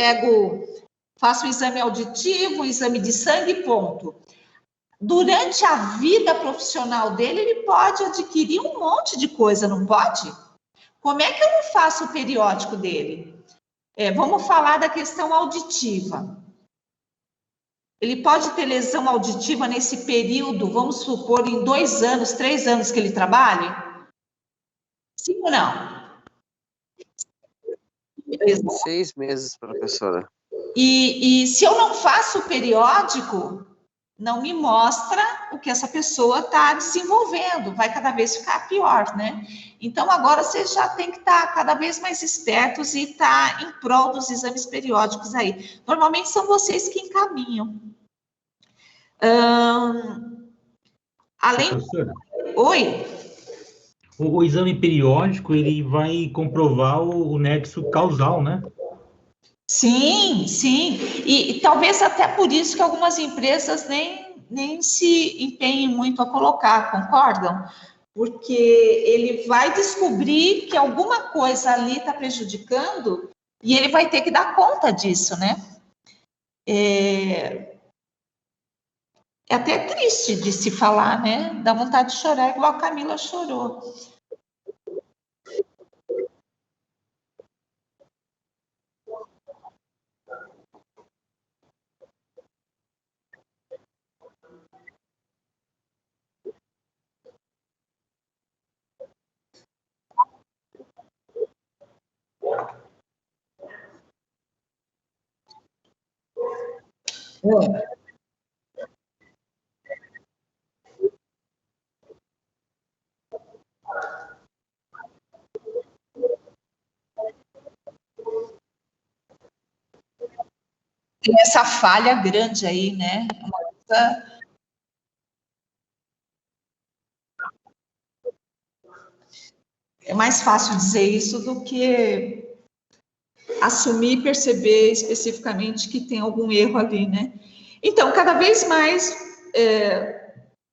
faço um exame auditivo, um exame de sangue, ponto. Durante a vida profissional dele, ele pode adquirir um monte de coisa, não pode? Como é que eu não faço o periódico dele? Vamos falar da questão auditiva. Ele pode ter lesão auditiva nesse período, vamos supor, em 2 anos, 3 anos que ele trabalhe? Sim ou não? 6 meses, professora. E se eu não faço o periódico, não me mostra o que essa pessoa está desenvolvendo, vai cada vez ficar pior, né? Então, agora vocês já tem que estar cada vez mais espertos e estar em prol dos exames periódicos aí. Normalmente são vocês que encaminham. Além... Professora, Oi? o exame periódico, ele vai comprovar o nexo causal, né? Sim, sim. E talvez até por isso que algumas empresas nem se empenhem muito a colocar, concordam? Porque ele vai descobrir que alguma coisa ali está prejudicando e ele vai ter que dar conta disso, né? É até triste de se falar, né? Dá vontade de chorar, igual a Camila chorou. Tem essa falha grande aí, né? Uma coisa... É mais fácil dizer isso do que assumir e perceber especificamente que tem algum erro ali, né? Então, cada vez mais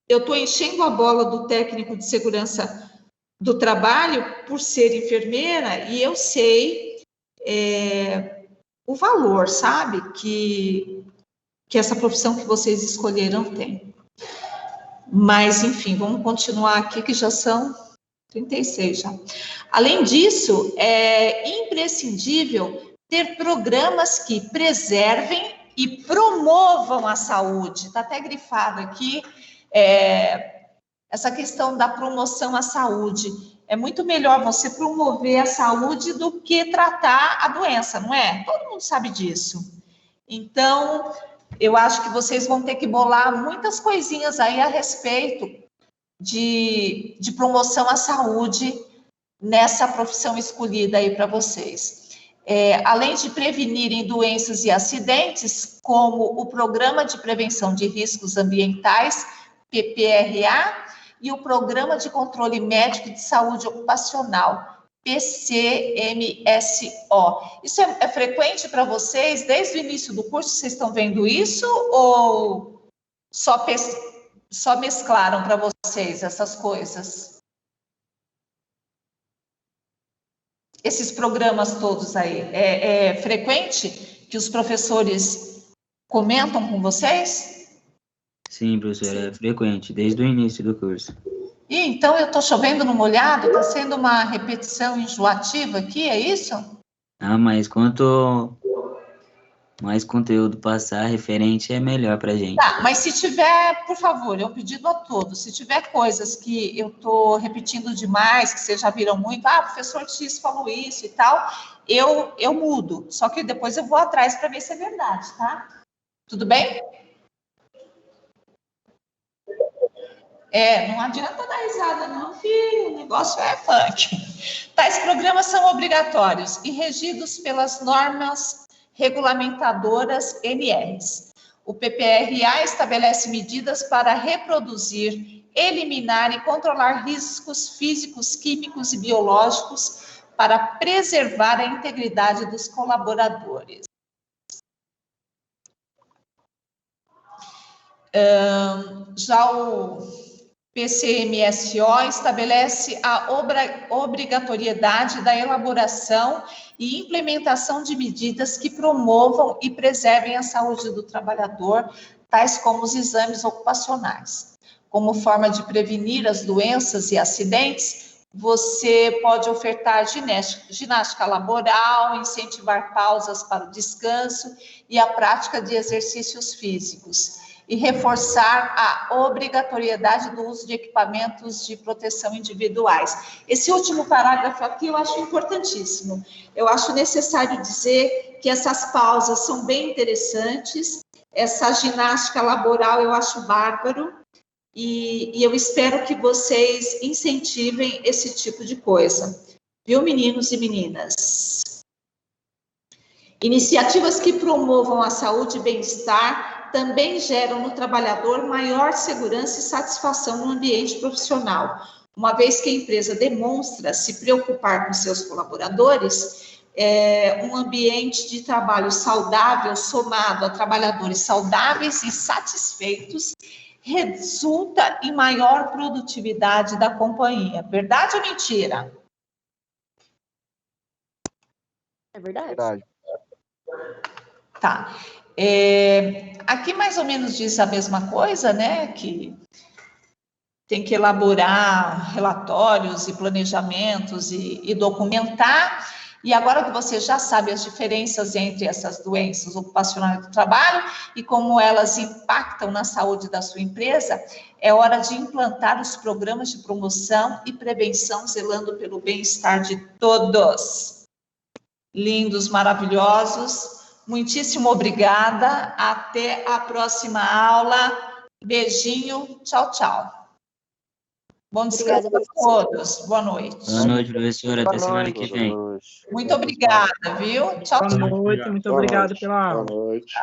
eu estou enchendo a bola do técnico de segurança do trabalho por ser enfermeira e eu sei o valor, sabe, que essa profissão que vocês escolheram tem. Mas, enfim, vamos continuar aqui, que já são 36 já. Além disso, é imprescindível ter programas que preservem e promovam a saúde. Está até grifado aqui, essa questão da promoção à saúde. É muito melhor você promover a saúde do que tratar a doença, não é? Todo mundo sabe disso. Então, eu acho que vocês vão ter que bolar muitas coisinhas aí a respeito de promoção à saúde nessa profissão escolhida aí para vocês. Além de prevenirem doenças e acidentes, como o Programa de Prevenção de Riscos Ambientais, PPRA, e o Programa de Controle Médico de Saúde Ocupacional, PCMSO. Isso é frequente para vocês? Desde o início do curso vocês estão vendo isso ou só mesclaram para vocês essas coisas? Esses programas todos aí, é frequente que os professores comentam com vocês? Sim, professora, é frequente, desde o início do curso. E então eu estou chovendo no molhado? Está sendo uma repetição enjoativa aqui, é isso? Ah, mas quanto mais conteúdo passar referente, é melhor para a gente. Tá, mas se tiver, por favor, é um pedido a todos, se tiver coisas que eu estou repetindo demais, que vocês já viram muito, o professor X falou isso e tal, eu mudo, só que depois eu vou atrás para ver se é verdade, tá? Tudo bem? Não adianta dar risada não, filho, negócio é funk. Tais programas são obrigatórios e regidos pelas normas regulamentadoras NRs. O PPRA estabelece medidas para reproduzir, eliminar e controlar riscos físicos, químicos e biológicos para preservar a integridade dos colaboradores. Já o PCMSO estabelece a obrigatoriedade da elaboração e implementação de medidas que promovam e preservem a saúde do trabalhador, tais como os exames ocupacionais. Como forma de prevenir as doenças e acidentes, você pode ofertar ginástica laboral, incentivar pausas para o descanso e a prática de exercícios físicos, e reforçar a obrigatoriedade do uso de equipamentos de proteção individuais. Esse último parágrafo aqui eu acho importantíssimo. Eu acho necessário dizer que essas pausas são bem interessantes, essa ginástica laboral eu acho bárbaro, e eu espero que vocês incentivem esse tipo de coisa. Viu, meninos e meninas? Iniciativas que promovam a saúde e bem-estar também geram no trabalhador maior segurança e satisfação no ambiente profissional, uma vez que a empresa demonstra se preocupar com seus colaboradores. Um ambiente de trabalho saudável, somado a trabalhadores saudáveis e satisfeitos, resulta em maior produtividade da companhia. Verdade ou mentira? É verdade. Verdade. Tá. Aqui mais ou menos diz a mesma coisa, né? Que tem que elaborar relatórios e planejamentos e documentar. E agora que você já sabe as diferenças entre essas doenças ocupacionais do trabalho e como elas impactam na saúde da sua empresa, é hora de implantar os programas de promoção e prevenção, zelando pelo bem-estar de todos. Lindos, maravilhosos. Muitíssimo obrigada. Até a próxima aula. Beijinho. Tchau, tchau. Bom descanso a todos. Boa noite. Boa noite, professora. Até semana que vem. Muito obrigada, viu? Tchau, tchau. Boa noite, muito obrigado pela aula. Boa noite.